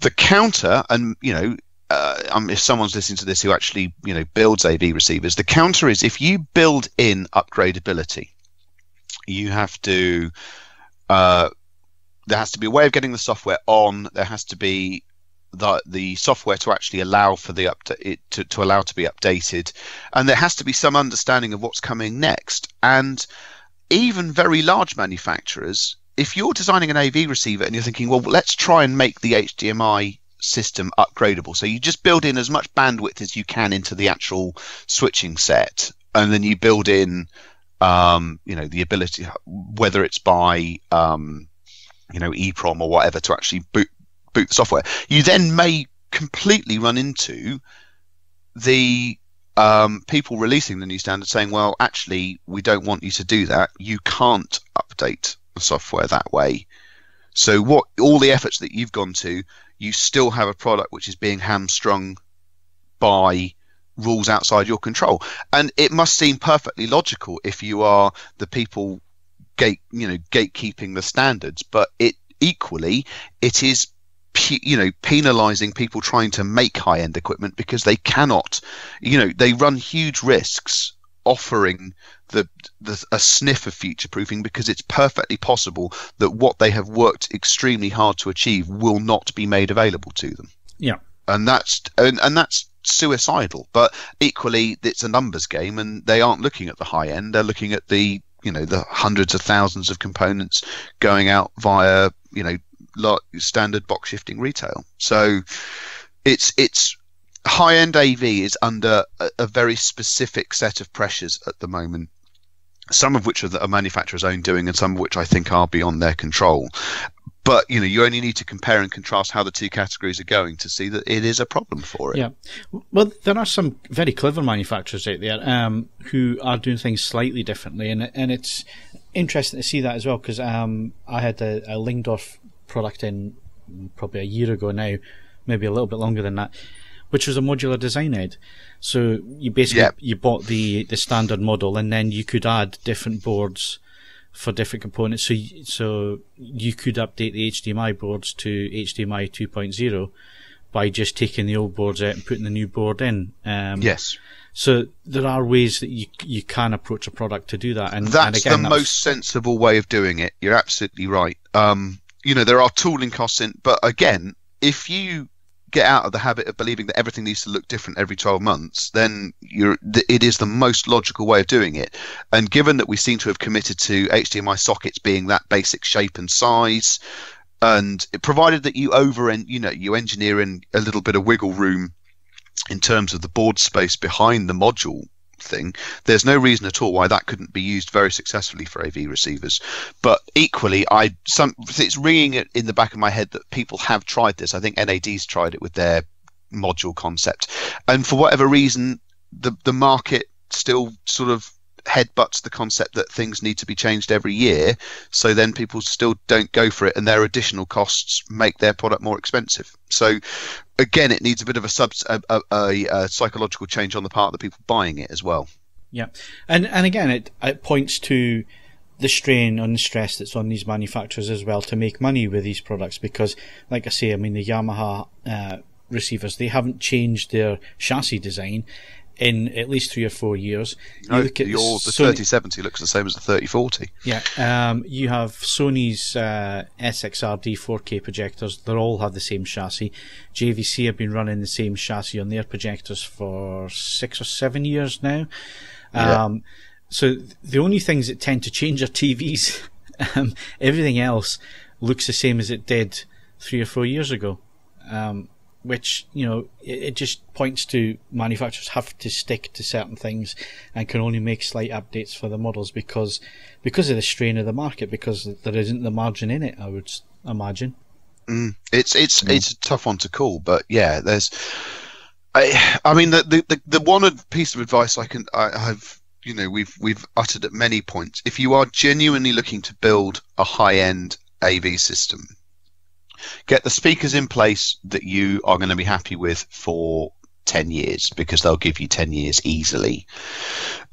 The counter, and if someone's listening to this who actually builds AV receivers, the counter is, if you build in upgradability, you have to there has to be a way of getting the software on. There has to be the software to actually allow for the to allow to be updated, and there has to be some understanding of what's coming next. And even very large manufacturers, if you're designing an AV receiver and you're thinking, well, let's try and make the HDMI system upgradable, so you just build in as much bandwidth as you can into the actual switching set, and then you build in the ability, whether it's by EEPROM or whatever, to actually boot the software. You then may completely run into the people releasing the new standard saying, well, actually, we don't want you to do that. You can't update the software that way. So all the efforts that you've gone to, you still have a product which is being hamstrung by rules outside your control. And it must seem perfectly logical if you are the people gatekeeping the standards, but it is penalizing people trying to make high-end equipment, because they cannot, they run huge risks offering a sniff of future-proofing, because it's perfectly possible that what they have worked extremely hard to achieve will not be made available to them. Yeah, and that's suicidal. But equally, it's a numbers game, and they aren't looking at the high end. They're looking at the hundreds of thousands of components going out via standard box shifting retail. So it's high-end AV is under a very specific set of pressures at the moment, some of which are the manufacturer's own doing, and some of which I think are beyond their control. But you only need to compare and contrast how the two categories are going to see that it is a problem for it. Yeah, well, there are some very clever manufacturers out there who are doing things slightly differently, and it's interesting to see that as well, because I had a Lingdorf product in probably a year ago now, maybe a little bit longer than that, which was a modular design, Ed. So you basically you bought the standard model, and then you could add different boards for different components. So you could update the HDMI boards to HDMI 2.0 by just taking the old boards out and putting the new board in. Yes. So there are ways that you can approach a product to do that, and that's the most sensible way of doing it. You're absolutely right. There are tooling costs in, but again, if you get out of the habit of believing that everything needs to look different every 12 months, then it is the most logical way of doing it. And given that we seem to have committed to HDMI sockets being that basic shape and size, and provided that you engineer in a little bit of wiggle room in terms of the board space behind the module thing, there's no reason at all why that couldn't be used very successfully for AV receivers. But equally, it's ringing it in the back of my head that people have tried this. I think NAD's tried it with their module concept, and for whatever reason, the market still sort of headbutts the concept that things need to be changed every year, so then people still don't go for it, and their additional costs make their product more expensive. So again, it needs a bit of a psychological change on the part of the people buying it as well. Yeah, and again, it points to the strain and the stress that's on these manufacturers as well to make money with these products, because, like I say, I mean, the Yamaha receivers, they haven't changed their chassis design in at least 3 or 4 years. The 3070 looks the same as the 3040. Yeah, you have Sony's SXRD 4K projectors. They all have the same chassis. JVC have been running the same chassis on their projectors for 6 or 7 years now. So the only things that tend to change are TVs. Everything else looks the same as it did 3 or 4 years ago. Which, it just points to manufacturers have to stick to certain things and can only make slight updates for the models because of the strain of the market, because there isn't the margin in it, I would imagine. It's a tough one to call, but yeah, there's. I mean, the one piece of advice I've we've uttered at many points. If you are genuinely looking to build a high-end AV system, get the speakers in place that you are going to be happy with for 10 years, because they'll give you 10 years easily.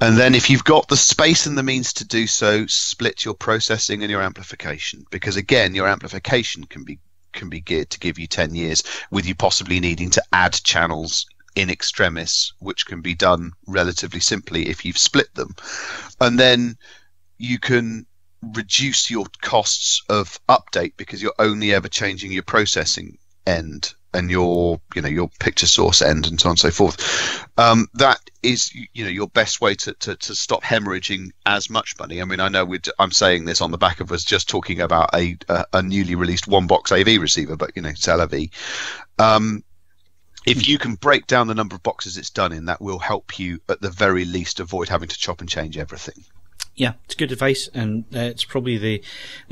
And then if you've got the space and the means to do so, split your processing and your amplification, because again, your amplification can be geared to give you 10 years, with you possibly needing to add channels in extremis, which can be done relatively simply if you've split them. And then you can reduce your costs of update, because you're only ever changing your processing end and your picture source end and so on and so forth. That is your best way to stop hemorrhaging as much money. I mean, I know I'm saying this on the back of us just talking about a newly released one box AV receiver, but Selley. If you can break down the number of boxes it's done in, that will help you at the very least avoid having to chop and change everything. Yeah, it's good advice, and it's probably the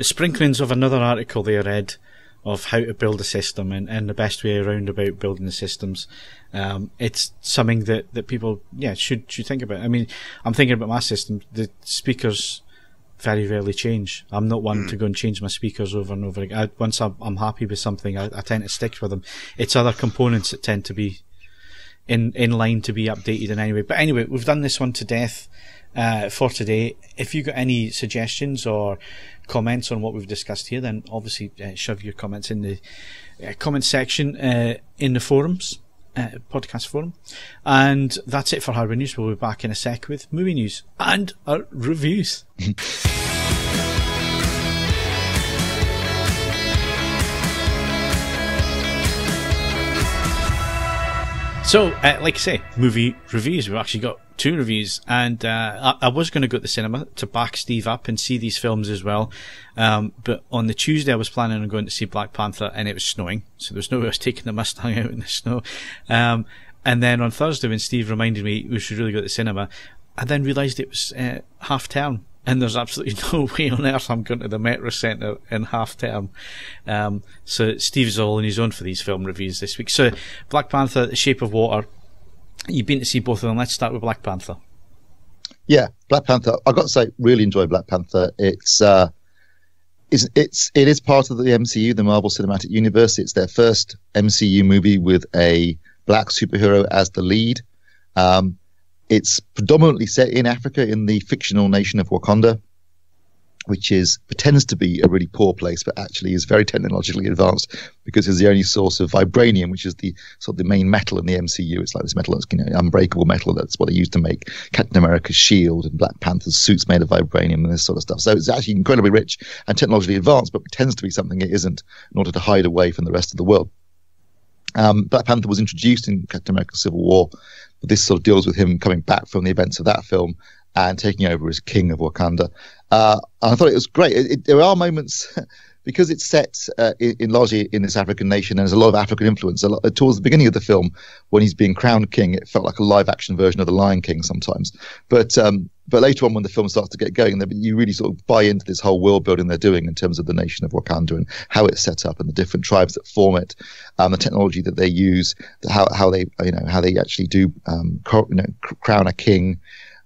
sprinklings of another article they read of how to build a system and the best way around about building the systems. It's something that people should think about. I mean, I'm thinking about my system. The speakers very rarely change. I'm not one to go and change my speakers over and over again. Once I'm happy with something, I tend to stick with them. It's other components that tend to be in line to be updated in any way. But anyway, we've done this one to death for today. If you've got any suggestions or comments on what we've discussed here, then obviously shove your comments in the comment section in the forums, podcast forum. And that's it for Hardware News. We'll be back in a sec with movie news and our reviews. So, like I say, movie reviews. We've actually got 2 reviews, and I was going to go to the cinema to back Steve up and see these films as well. But on the Tuesday, I was planning on going to see Black Panther, and it was snowing, so there was no way I was taking the Mustang out in the snow. And then on Thursday, when Steve reminded me we should really go to the cinema, I then realised it was half term. And there's absolutely no way on earth I'm going to the Metro Centre in half term. So Steve's all on his own for these film reviews this week. So Black Panther, The Shape of Water. You've been to see both of them. Let's start with Black Panther. Yeah, Black Panther. I've got to say, really enjoy Black Panther. It's It is part of the MCU, the Marvel Cinematic Universe. It's their first MCU movie with a black superhero as the lead. It's predominantly set in Africa, in the fictional nation of Wakanda, which pretends to be a really poor place, but actually is very technologically advanced because it's the only source of vibranium, which is the sort of the main metal in the MCU. It's like this metal that's, unbreakable metal. That's what they used to make Captain America's shield and Black Panther's suits made of vibranium and this sort of stuff. So it's actually incredibly rich and technologically advanced, but pretends to be something it isn't in order to hide away from the rest of the world. Black Panther was introduced in Captain America Civil War, but this sort of deals with him coming back from the events of that film and taking over as king of Wakanda. And I thought it was great. There are moments, because it's set largely in this African nation, and there's a lot of African influence. Towards the beginning of the film, when he's being crowned king, it felt like a live-action version of The Lion King sometimes. But later on, when the film starts to get going, you really sort of buy into this whole world building they're doing in terms of the nation of Wakanda and how it's set up and the different tribes that form it, the technology that they use, how they actually do crown a king.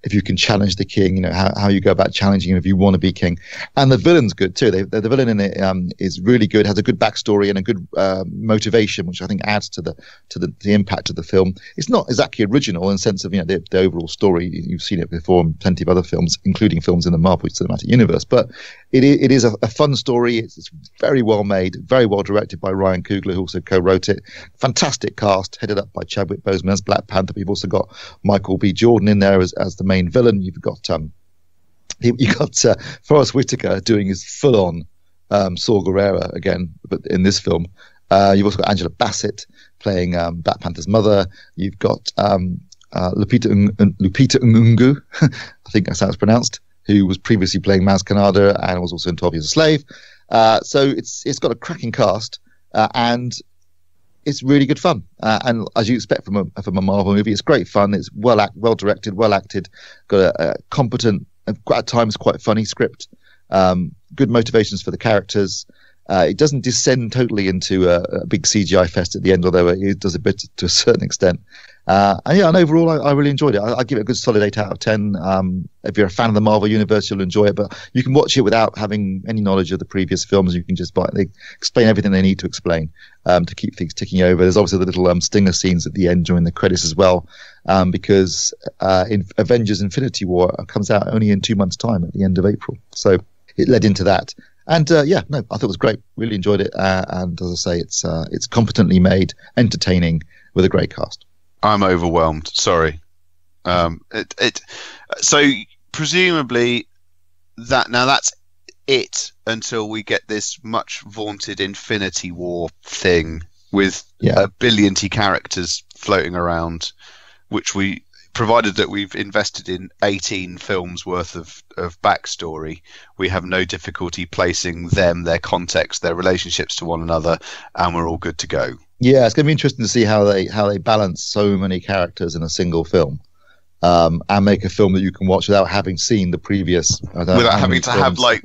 If you can challenge the king, how you go about challenging him if you want to be king. And the villain's good too. The villain in it is really good, has a good backstory and a good motivation, which I think adds to the impact of the film. It's not exactly original in the sense of the overall story. You've seen it before in plenty of other films, including films in the Marvel Cinematic Universe. But it is a fun story. It's very well made, very well directed by Ryan Coogler, who also co-wrote it. Fantastic cast, headed up by Chadwick Boseman as Black Panther. We've also got Michael B. Jordan in there as the main villain. You've got Forrest Whitaker doing his full-on Saw Gerrera again, but in this film. You've also got Angela Bassett playing Black Panther's mother. You've got Lupita Nyong'o, I think that's how it's pronounced, who was previously playing Maz Kanata and was also in 12 Years a Slave. So it's got a cracking cast, and it's really good fun. And as you expect from a Marvel movie, it's great fun. It's well directed, well acted, got a competent, at times quite funny script, good motivations for the characters. It doesn't descend totally into a big CGI fest at the end, although it does a bit to a certain extent. And overall, I really enjoyed it. I give it a good solid 8 out of 10. If you're a fan of the Marvel Universe, you'll enjoy it, but you can watch it without having any knowledge of the previous films. You can just they explain everything they need to explain to keep things ticking over. There's obviously the little stinger scenes at the end during the credits as well, because in Avengers Infinity War comes out only in 2 months' time at the end of April. So it led into that. And I thought it was great. Really enjoyed it. And as I say, it's competently made, entertaining, with a great cast. I'm overwhelmed. Sorry. So presumably that's it until we get this much vaunted Infinity War thing with a billion-ty characters floating around, which provided that we've invested in 18 films worth of backstory, we have no difficulty placing them, their context, their relationships to one another, and we're all good to go. Yeah, it's going to be interesting to see how they balance so many characters in a single film, and make a film that you can watch without having seen the previous. Without having to have like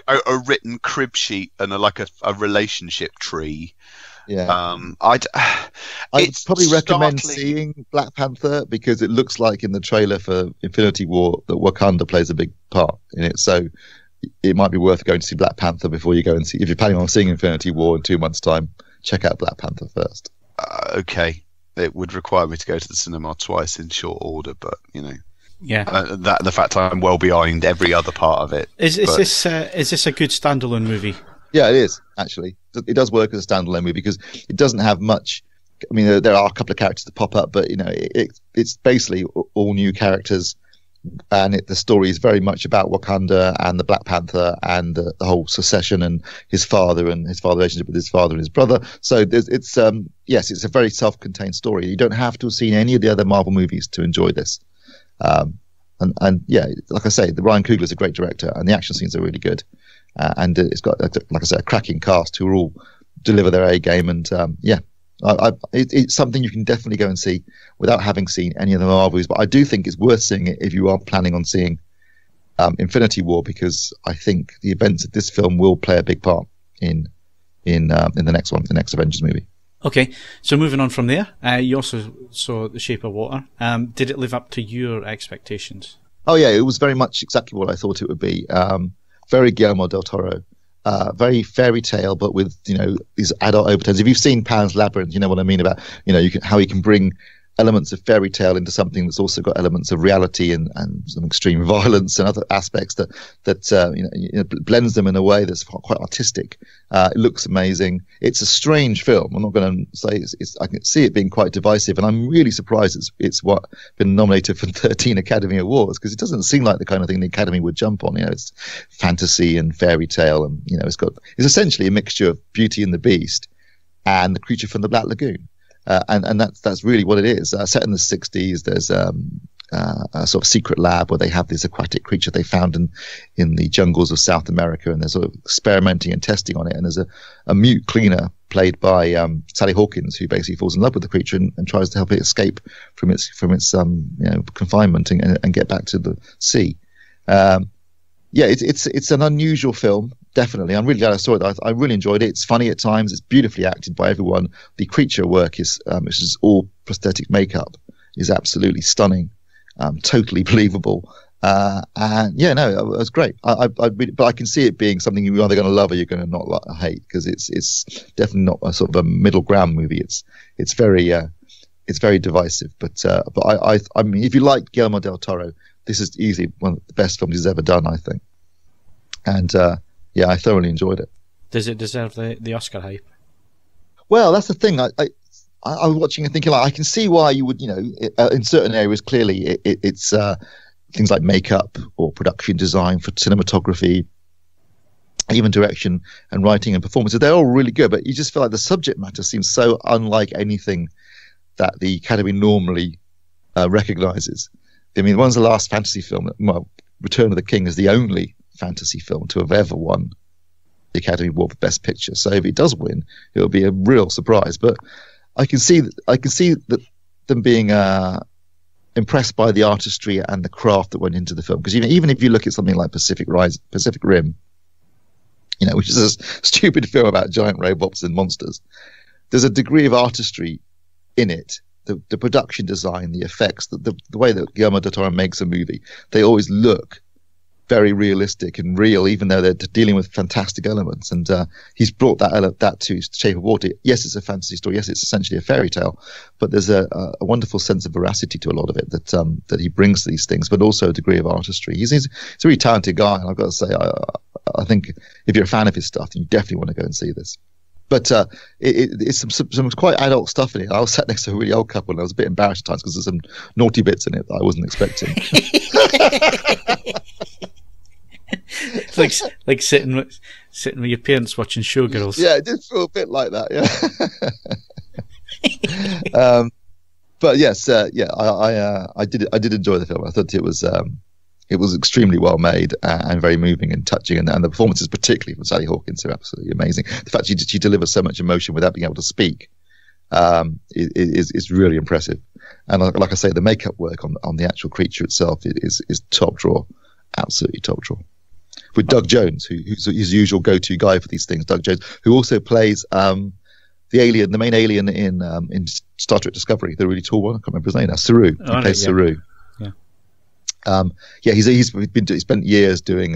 a written crib sheet and a relationship tree. Yeah, I'd probably recommend seeing Black Panther because it looks like in the trailer for Infinity War that Wakanda plays a big part in it. So it might be worth going to see Black Panther before you go and see. If you're planning on seeing Infinity War in 2 months' time, check out Black Panther first. Okay, it would require me to go to the cinema twice in short order, but yeah, that the fact I'm well behind every other part of it. Is this a good standalone movie? Yeah, it is, actually. It does work as a standalone movie because it doesn't have much. I mean, there are a couple of characters that pop up, but it's basically all new characters, and the story is very much about Wakanda and the Black Panther and the whole secession and his father's relationship with his father and his brother. So it's a very self-contained story. You don't have to have seen any of the other Marvel movies to enjoy this. And like I say, Ryan Coogler is a great director, and the action scenes are really good. And it's got, like I said, a cracking cast who all deliver their A game. And it's something you can definitely go and see without having seen any of the Marvel movies. But I do think it's worth seeing it if you are planning on seeing Infinity War, because I think the events of this film will play a big part in the next one, the next Avengers movie. Okay, so moving on from there, you also saw The Shape of Water. Did it live up to your expectations? Oh yeah, it was very much exactly what I thought it would be. Very Guillermo del Toro. very fairy tale, but with these adult overtones. If you've seen Pan's Labyrinth, you know what I mean about how he can bring elements of fairy tale into something that's also got elements of reality and some extreme violence and other aspects that blends them in a way that's quite artistic. It looks amazing. It's a strange film. I'm not going to say I can see it being quite divisive, and I'm really surprised it's been nominated for 13 Academy Awards, because it doesn't seem like the kind of thing the Academy would jump on. It's fantasy and fairy tale, and it's essentially a mixture of Beauty and the Beast and The Creature from the Black Lagoon. And that's really what it is. Set in the 60s, there's a sort of secret lab where they have this aquatic creature they found in the jungles of South America, and they're sort of experimenting and testing on it. And there's a mute cleaner played by Sally Hawkins, who basically falls in love with the creature and tries to help it escape from its confinement and get back to the sea. It's an unusual film. Definitely. I'm really glad I saw it. I really enjoyed it. It's funny at times. It's beautifully acted by everyone. The creature work which is all prosthetic makeup, is absolutely stunning, totally believable. It was great. But I can see it being something you're either going to love or you're going to not hate, because it's definitely not a sort of a middle ground movie. It's very divisive. But I mean, if you like Guillermo del Toro, this is easily one of the best films he's ever done, I think. And I thoroughly enjoyed it. Does it deserve the Oscar hype? Well, that's the thing. I was watching and thinking, I can see why you would, in certain areas, clearly it's things like makeup or production design for cinematography, even direction and writing and performances. They're all really good, but you just feel like the subject matter seems so unlike anything that the Academy normally recognizes. I mean, when's the last fantasy film? Well, Return of the King is the only fantasy film to have ever won the Academy Award for Best Picture. So if it does win, it'll be a real surprise. But I can see that them being impressed by the artistry and the craft that went into the film. Because even if you look at something like Pacific Rim, which is a stupid film about giant robots and monsters, there's a degree of artistry in it. The production design, the effects, the way that Guillermo del Toro makes a movie, they always look very realistic and real, even though they're dealing with fantastic elements. And he's brought that to Shape of Water. Yes, it's a fantasy story. Yes, it's essentially a fairy tale, but there's a wonderful sense of veracity to a lot of it that he brings to these things, but also a degree of artistry. He's a really talented guy, and I've got to say, I think if you're a fan of his stuff, then you definitely want to go and see this. But it's some quite adult stuff in it. I was sat next to a really old couple, and I was a bit embarrassed at times because there's some naughty bits in it that I wasn't expecting. It's like sitting with your parents watching Showgirls. Yeah, it did feel a bit like that. Yeah. But yes, I did enjoy the film. I thought it was extremely well made and very moving and touching, and the performances, particularly from Sally Hawkins, are absolutely amazing. The fact she delivers so much emotion without being able to speak is really impressive. And like I say, the makeup work on the actual creature itself is top drawer, absolutely top drawer. With Doug Jones, who's his usual go-to guy for these things. Doug Jones, who also plays the main alien in Star Trek Discovery, the really tall one. I can't remember his name now. Saru. He plays Saru. He's spent years doing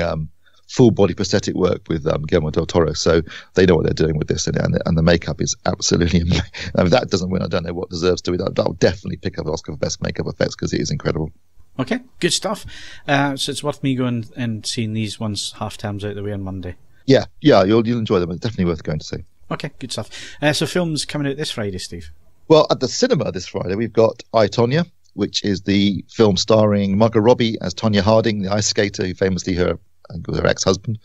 full body prosthetic work with Guillermo del Toro, so they know what they're doing with this, and the makeup is absolutely amazing. If that doesn't win, I don't know what deserves to win. That'll definitely pick up the Oscar for Best Makeup Effects, because it is incredible. Okay, good stuff. So it's worth me going and seeing these ones half terms out of the way on Monday. Yeah, you'll enjoy them. It's definitely worth going to see. Okay, good stuff. So films coming out this Friday, Steve? Well, at the cinema this Friday, we've got I, Tonya, which is the film starring Margot Robbie as Tonya Harding, the ice skater who famously her ex-husband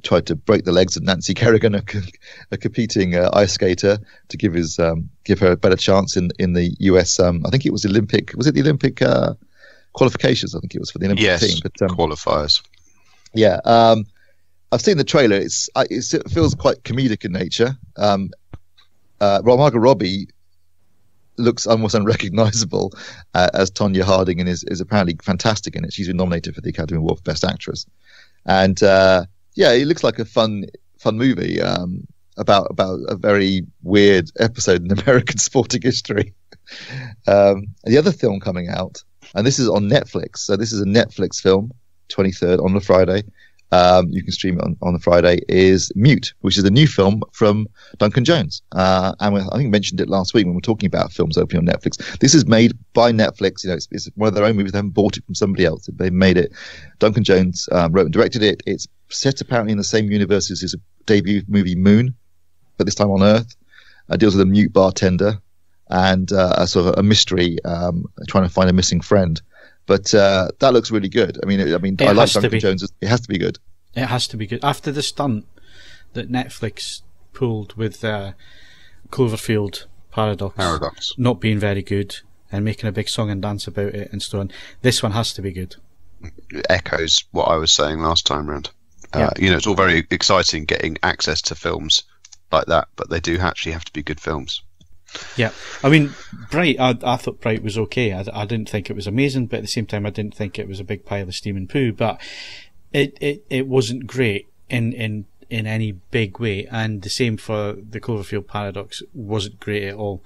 tried to break the legs of Nancy Kerrigan, a competing ice skater, to give her a better chance in the US. I think it was Olympic. Was it the Olympic qualifications? I think it was for the Olympic team. But, qualifiers. Yeah, I've seen the trailer. It feels quite comedic in nature. Margot Robbie looks almost unrecognizable as Tonya Harding, and is apparently fantastic in it. She's been nominated for the Academy Award for Best Actress, and it looks like a fun movie about a very weird episode in American sporting history. The other film coming out, and this is on Netflix, so this is a Netflix film, 23rd on the Friday, you can stream it on the Friday, is Mute, which is a new film from Duncan Jones. And I think we mentioned it last week when we were talking about films opening on Netflix. This is made by Netflix. It's one of their own movies. They haven't bought it from somebody else. They made it. Duncan Jones wrote and directed it. It's set apparently in the same universe as his debut movie Moon, but this time on Earth. It deals with a mute bartender and a sort of a mystery, trying to find a missing friend. But that looks really good. I mean, I like Duncan Jones. It has to be good. It has to be good. After the stunt that Netflix pulled with Cloverfield Paradox not being very good and making a big song and dance about it and so on, this one has to be good. It echoes what I was saying last time round. It's all very exciting getting access to films like that, but they do actually have to be good films. Yeah, I mean, Bright, I thought Bright was okay. I didn't think it was amazing, but at the same time I didn't think it was a big pile of steam and poo, but it wasn't great in any big way, and the same for the Cloverfield Paradox wasn't great at all.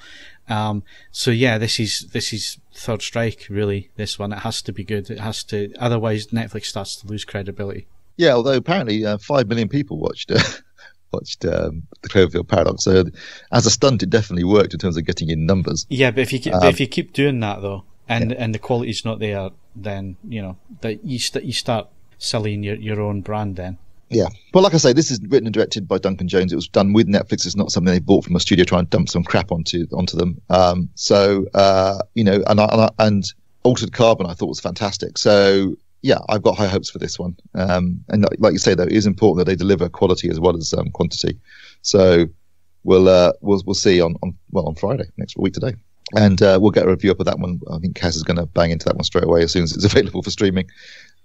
So yeah, this is third strike, really, this one. It has to be good. It has to, otherwise Netflix starts to lose credibility. Yeah, although apparently 5 million people watched the Cloverfield Paradox. So as a stunt, it definitely worked in terms of getting in numbers. Yeah, but if you keep doing that though, and the quality's not there, then that you start selling your own brand then. Yeah, well, like I say, this is written and directed by Duncan Jones. It was done with Netflix. It's not something they bought from a studio trying to dump some crap onto them. And Altered Carbon I thought was fantastic. So yeah, I've got high hopes for this one. And like you say, though, it is important that they deliver quality as well as quantity. So we'll see on Friday, next week today. And we'll get a review up of that one. I think Kaz is going to bang into that one straight away as soon as it's available for streaming.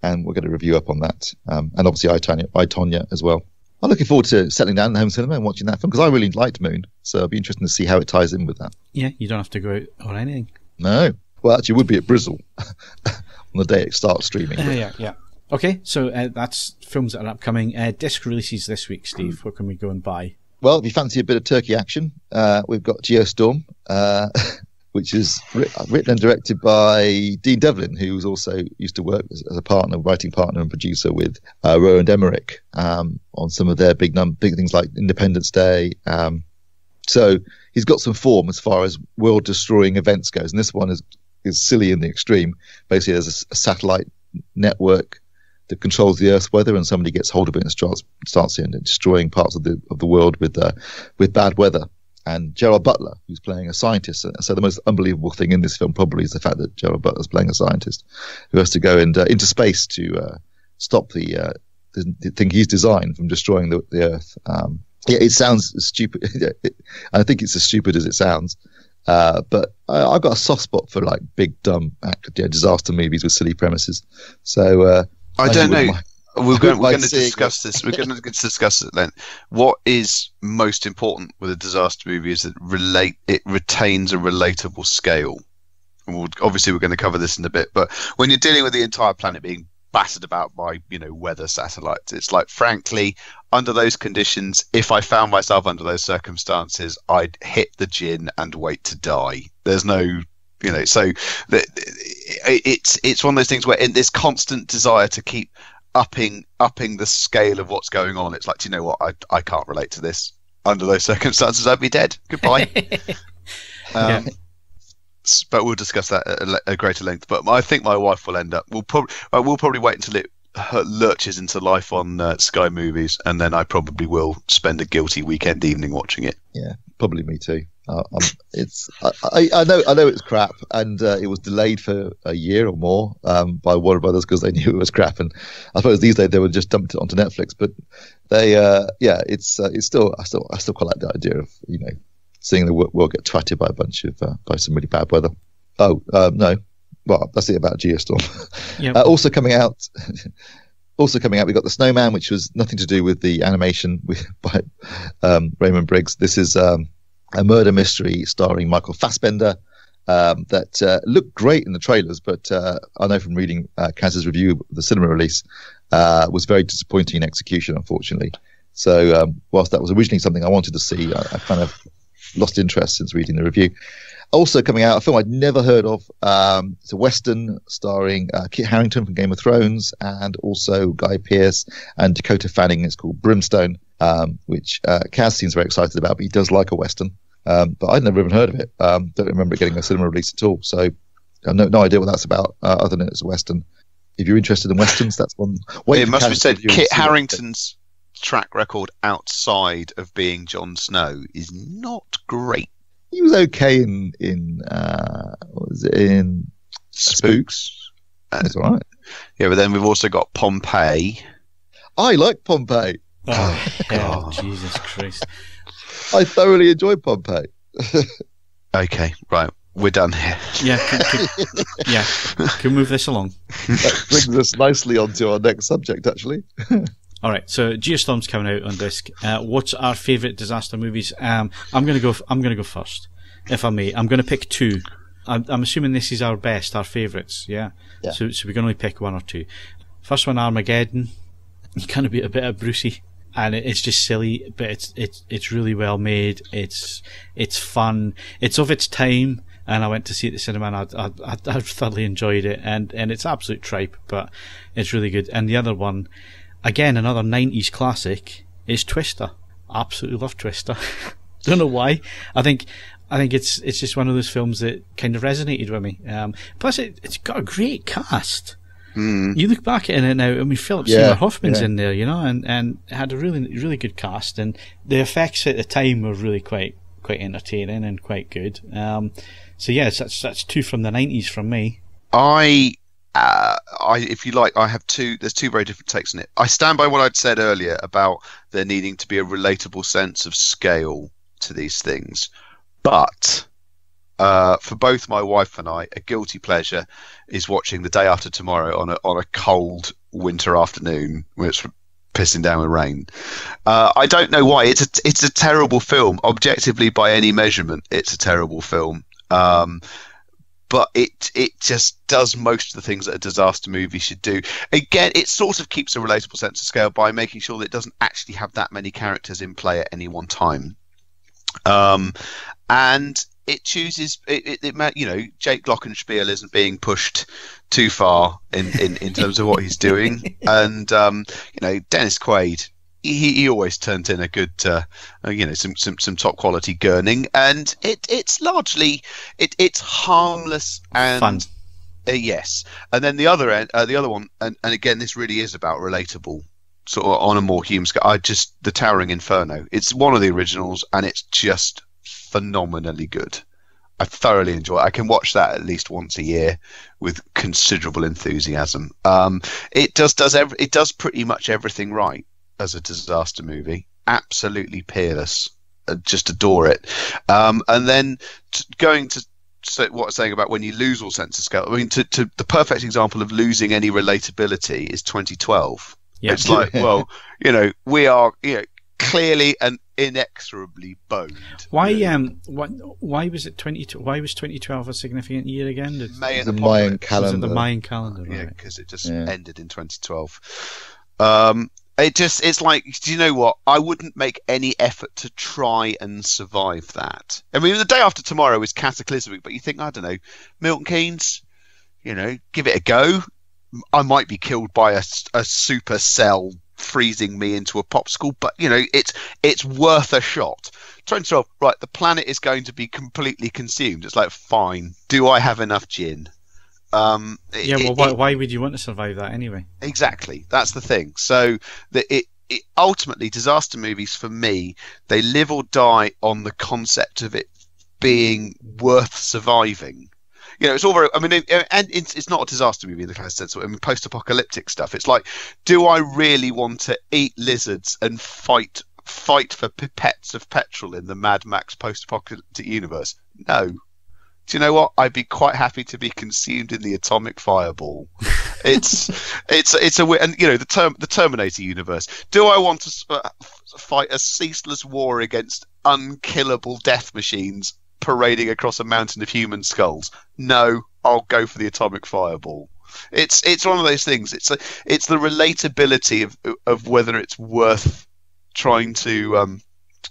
And we'll get a review up on that. And obviously Tonya as well. I'm looking forward to settling down in the home cinema and watching that film because I really liked Moon. So it'll be interesting to see how it ties in with that. Yeah, you don't have to go out or anything. No. Well, actually, it would be at Brizzle on the day it starts streaming. Yeah. Okay, so that's films that are upcoming. Disc releases this week, Steve. What can we go and buy? Well, if you fancy a bit of turkey action, we've got Geostorm, which is written and directed by Dean Devlin, who's also used to work as a writing partner and producer with Roland Emmerich on some of their big things like Independence Day. So he's got some form as far as world-destroying events goes, and this one is silly in the extreme. Basically, there's a satellite network that controls the Earth's weather, and somebody gets hold of it and starts destroying parts of the world with bad weather. And Gerald Butler, who's playing a scientist. So the most unbelievable thing in this film probably is the fact that Gerald Butler's playing a scientist who has to go into space to stop the thing he's designed from destroying the Earth. It sounds stupid. I think it's as stupid as it sounds. But I've got a soft spot for like big, dumb disaster movies with silly premises. So I don't know. We're going to discuss this. We're going to discuss it then. What is most important with a disaster movie is that it retains a relatable scale. And obviously, we're going to cover this in a bit. But when you're dealing with the entire planet being battered about by weather satellites, it's like, frankly, under those conditions, if I found myself under those circumstances, I'd hit the gin and wait to die. There's no. So it's one of those things where in this constant desire to keep upping the scale of what's going on, it's like, do you know what? I can't relate to this. Under those circumstances, I'd be dead. Goodbye. But we'll discuss that at a greater length. But I think my wife will end up. We'll probably wait until it lurches into life on Sky Movies, and then I probably will spend a guilty weekend evening watching it. Yeah, probably me too. I know it's crap, and it was delayed for a year or more by Warner Brothers because they knew it was crap, and I suppose these days they would just dump it onto Netflix. But they, it's still I still quite like the idea of seeing the world get twatted by by some really bad weather. No, well, that's it about Geostorm. Yep. Also coming out, we've got the Snowman, which was nothing to do with the animation by Raymond Briggs. This is a murder mystery starring Michael Fassbender that looked great in the trailers, but I know from reading Kaz's review of the cinema release, was very disappointing in execution, unfortunately. So whilst that was originally something I wanted to see, I kind of lost interest since reading the review. Also coming out, a film I'd never heard of. It's a Western starring Kit Harington from Game of Thrones and also Guy Pearce and Dakota Fanning. It's called Brimstone, which Kaz seems very excited about, but he does like a Western. But I'd never even heard of it. Don't remember it getting a cinema release at all. So I have no idea what that's about, other than it's a Western. If you're interested in Westerns, that's one. It must be said, Kit Harington's track record outside of being Jon Snow is not great. He was okay in what was it, in Spooks. That's all right. Yeah, but then we've also got Pompeii. I like Pompeii. Oh, God. Jesus Christ. I thoroughly enjoyed Pompeii. Okay, right. We're done here. Yeah, can we move this along? That brings us nicely onto our next subject, actually. All right, so Geostorm's coming out on disc. What's our favourite disaster movies? I'm gonna go first, if I may. I'm gonna pick two. I'm assuming this is our best, our favourites. Yeah. So we can only pick one or two. First one, Armageddon. It's kind of a bit of Brucey, and it's just silly, but it's really well made. It's fun. It's of its time. And I went to see it at the cinema, and I thoroughly enjoyed it. And it's absolute tripe, but it's really good. And the other one, again, another 90s classic, is Twister. Absolutely love Twister. Don't know why. I think it's just one of those films that kind of resonated with me. Plus, it's got a great cast. You look back at it now, I mean, Philip Seymour Hoffman's in there, you know, and it had a really, really good cast. And the effects at the time were really quite entertaining and quite good. So yes, that's two from the 90s from me. I if you like, I have two. There's two very different takes on it. I stand by what I'd said earlier about there needing to be a relatable sense of scale to these things, but for both my wife and I, a guilty pleasure is watching The Day After Tomorrow on a cold winter afternoon when it's pissing down with rain. I don't know why. It's a terrible film. Objectively, by any measurement, it's a terrible film. But it just does most of the things that a disaster movie should do. Again, it sort of keeps a relatable sense of scale by making sure that it doesn't actually have that many characters in play at any one time. And it chooses, you know, Jake Glockenspiel isn't being pushed too far in terms of what he's doing. And, you know, Dennis Quaid, he always turns in a good, you know, some top quality gurning, and it's largely it's harmless and fun. Yes, and then the other one, and again, this really is about relatable, sort of on a more human scale. The Towering Inferno. It's one of the originals, and it's just phenomenally good. I thoroughly enjoy it. I can watch that at least once a year with considerable enthusiasm. It does pretty much everything right as a disaster movie. Absolutely peerless. Just adore it. And then going to what I was saying about when you lose all sense of scale, I mean, to the perfect example of losing any relatability is 2012. Yeah. It's like, well, you know, we are, you know, clearly and inexorably boned. Why was it 20? Why was 2012 a significant year again? The Mayan calendar. Was it the Mayan calendar? Right? Yeah, because it just ended in 2012. It's like, do you know what? I wouldn't make any effort to try and survive that. I mean, The Day After Tomorrow is cataclysmic, but you think, I don't know, Milton Keynes, you know, give it a go. I might be killed by a supercell freezing me into a popsicle, but you know, it's worth a shot. 2012, right? The planet is going to be completely consumed. It's like, fine. Do I have enough gin? Why would you want to survive that anyway? Exactly, that's the thing. So ultimately, disaster movies for me, they live or die on the concept of it being worth surviving. You know, it's all very. I mean, and it's not a disaster movie in the classic sense. I mean, post-apocalyptic stuff. It's like, do I really want to eat lizards and fight for pipettes of petrol in the Mad Max post-apocalyptic universe? No. Do you know what? I'd be quite happy to be consumed in the atomic fireball. It's a and you know, the Terminator universe. Do I want to fight a ceaseless war against unkillable death machines parading across a mountain of human skulls? No, I'll go for the atomic fireball. It's one of those things. It's the relatability of whether it's worth trying to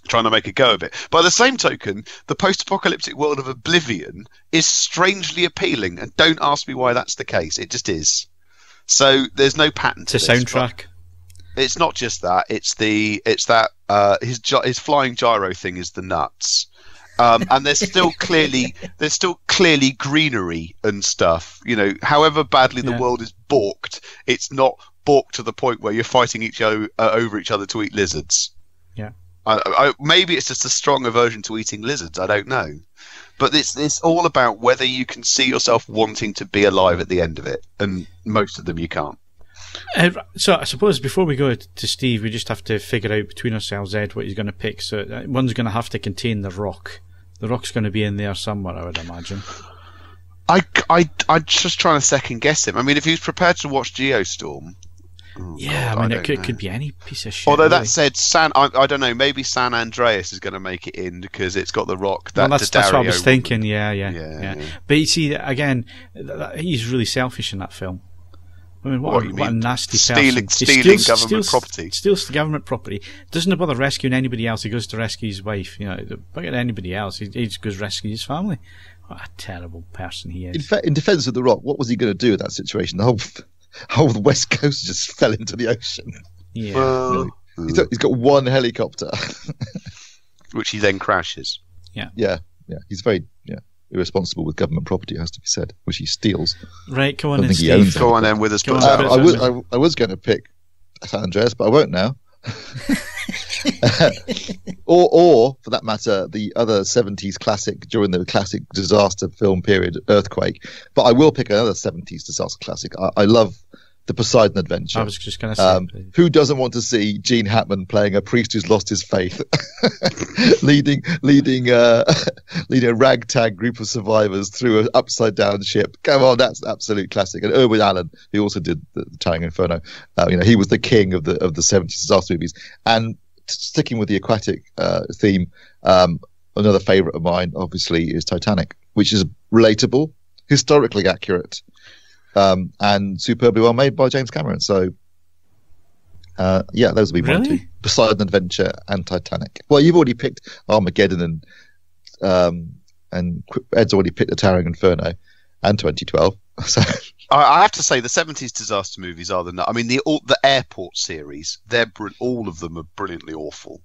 trying to make a go of it. By the same token, the post-apocalyptic world of Oblivion is strangely appealing, and don't ask me why that's the case. It just is. So there's no pattern to this. It's a soundtrack. It's not just that. It's that his flying gyro thing is the nuts. And there's still clearly greenery and stuff. You know, however badly the world is balked, it's not balked to the point where you're fighting over each other to eat lizards. Yeah. Maybe it's just a strong aversion to eating lizards. I don't know, but it's all about whether you can see yourself wanting to be alive at the end of it, and most of them you can't. So I suppose before we go to Steve, we just have to figure out between ourselves, Ed, what he's going to pick. So one's going to have to contain the Rock. The Rock's going to be in there somewhere, I would imagine. I'm just trying to second guess him. I mean, if he's prepared to watch Geostorm. Yeah, I mean, it could be any piece of shit. Although really. That said, I don't know, maybe San Andreas is going to make it in because it's got the Rock. That's what I was thinking, yeah. But you see, again, he's really selfish in that film. I mean, what a nasty person. Stealing government property. Steals the government property. Doesn't bother rescuing anybody else. He goes to rescue his wife. You know, look at anybody else. He just goes rescue his family. What a terrible person he is. In defence of the Rock, what was he going to do in that situation? The whole West Coast just fell into the ocean. Yeah. Well, he's got one helicopter, which he then crashes. Yeah. He's very irresponsible with government property, it has to be said, which he steals. Right, come on, Steve. Go on then with us. I was going to pick San Andreas, but I won't now. or for that matter, the other 70s classic during the classic disaster film period, Earthquake. But I will pick another 70s disaster classic. I love the Poseidon Adventure. I was just going to say, who doesn't want to see Gene Hackman playing a priest who's lost his faith, leading a ragtag group of survivors through an upside down ship? Come on, that's an absolute classic. And Irwin Allen, who also did the Towering Inferno, he was the king of the 70s disaster movies. And sticking with the aquatic theme, another favourite of mine, obviously, is Titanic, which is relatable, historically accurate. And superbly well made by James Cameron. So, those would be my two: Poseidon Adventure and Titanic. Well, you've already picked Armageddon, and Ed's already picked the Towering Inferno and 2012. So, I have to say the 70s disaster movies are the airport series. All of them are brilliantly awful.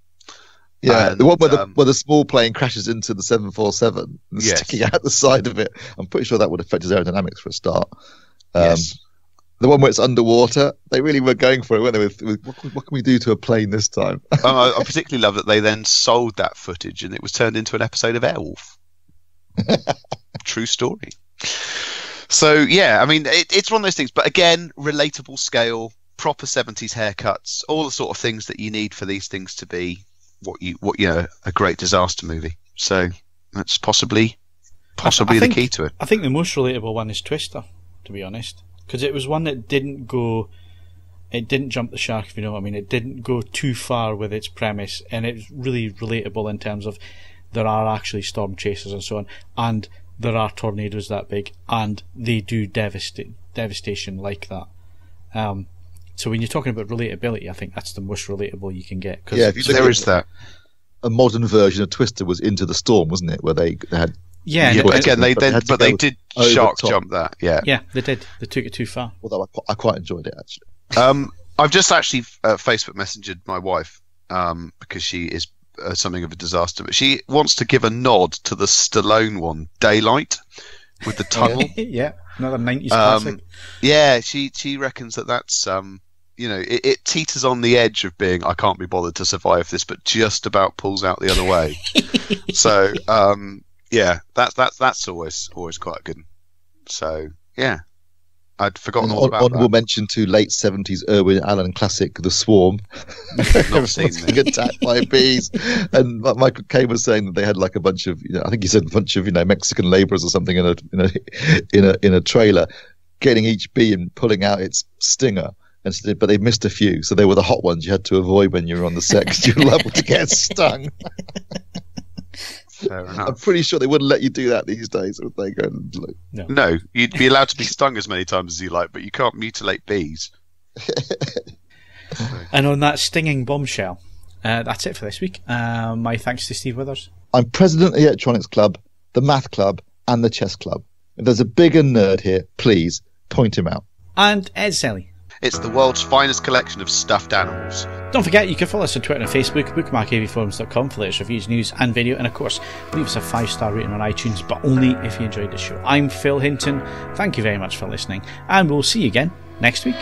Yeah, and, the one where the small plane crashes into the 747 and sticking out the side of it. I'm pretty sure that would affect his aerodynamics for a start. Yes. The one where it's underwater, they really were going for it, weren't they? With what can we do to a plane this time? I particularly love that they then sold that footage and it was turned into an episode of Airwolf. True story. So, yeah, I mean, it's one of those things. But again, relatable scale, proper 70s haircuts, all the sort of things that you need for these things to be a great disaster movie. So that's possibly the key to it. I think the most relatable one is Twister, to be honest, because it was one that didn't jump the shark, if you know what I mean. It didn't go too far with its premise, and it's really relatable in terms of there are actually storm chasers and so on, and there are tornadoes that big, and they do devastation like that. So when you're talking about relatability, I think that's the most relatable you can get. Yeah, there is that. A modern version of Twister was Into the Storm, wasn't it? Where they had. Yeah, again, they did shark jump that. Yeah, they did. They took it too far. Although I quite enjoyed it actually. I've just actually Facebook messengered my wife because she is something of a disaster, but she wants to give a nod to the Stallone one, Daylight, with the tunnel. Yeah, another 90s classic. Yeah, she reckons that's it teeters on the edge of being I can't be bothered to survive this, but just about pulls out the other way. So that's always quite good. So yeah, I'd forgotten all about honorable that. mention to late 70s Irwin Allen classic The Swarm. Not seen it. Attacked by bees, and Michael Caine was saying that they had like a bunch of I think he said a bunch of Mexican laborers or something in a trailer, getting each bee and pulling out its stinger. But they missed a few, so they were the hot ones you had to avoid when you were on the set because you're liable to get stung. Fair enough. I'm pretty sure they wouldn't let you do that these days, would they? Go and look. No, you'd be allowed to be stung as many times as you like, but you can't mutilate bees. And on that stinging bombshell, that's it for this week. My thanks to Steve Withers. I'm president of the Electronics Club, the Math Club, and the Chess Club. If there's a bigger nerd here, please point him out. And Ed Selley. It's the world's finest collection of stuffed animals. Don't forget, you can follow us on Twitter and Facebook, bookmark AVForums.com for latest reviews, news and video, and of course, leave us a 5-star rating on iTunes, but only if you enjoyed the show. I'm Phil Hinton. Thank you very much for listening, and we'll see you again next week.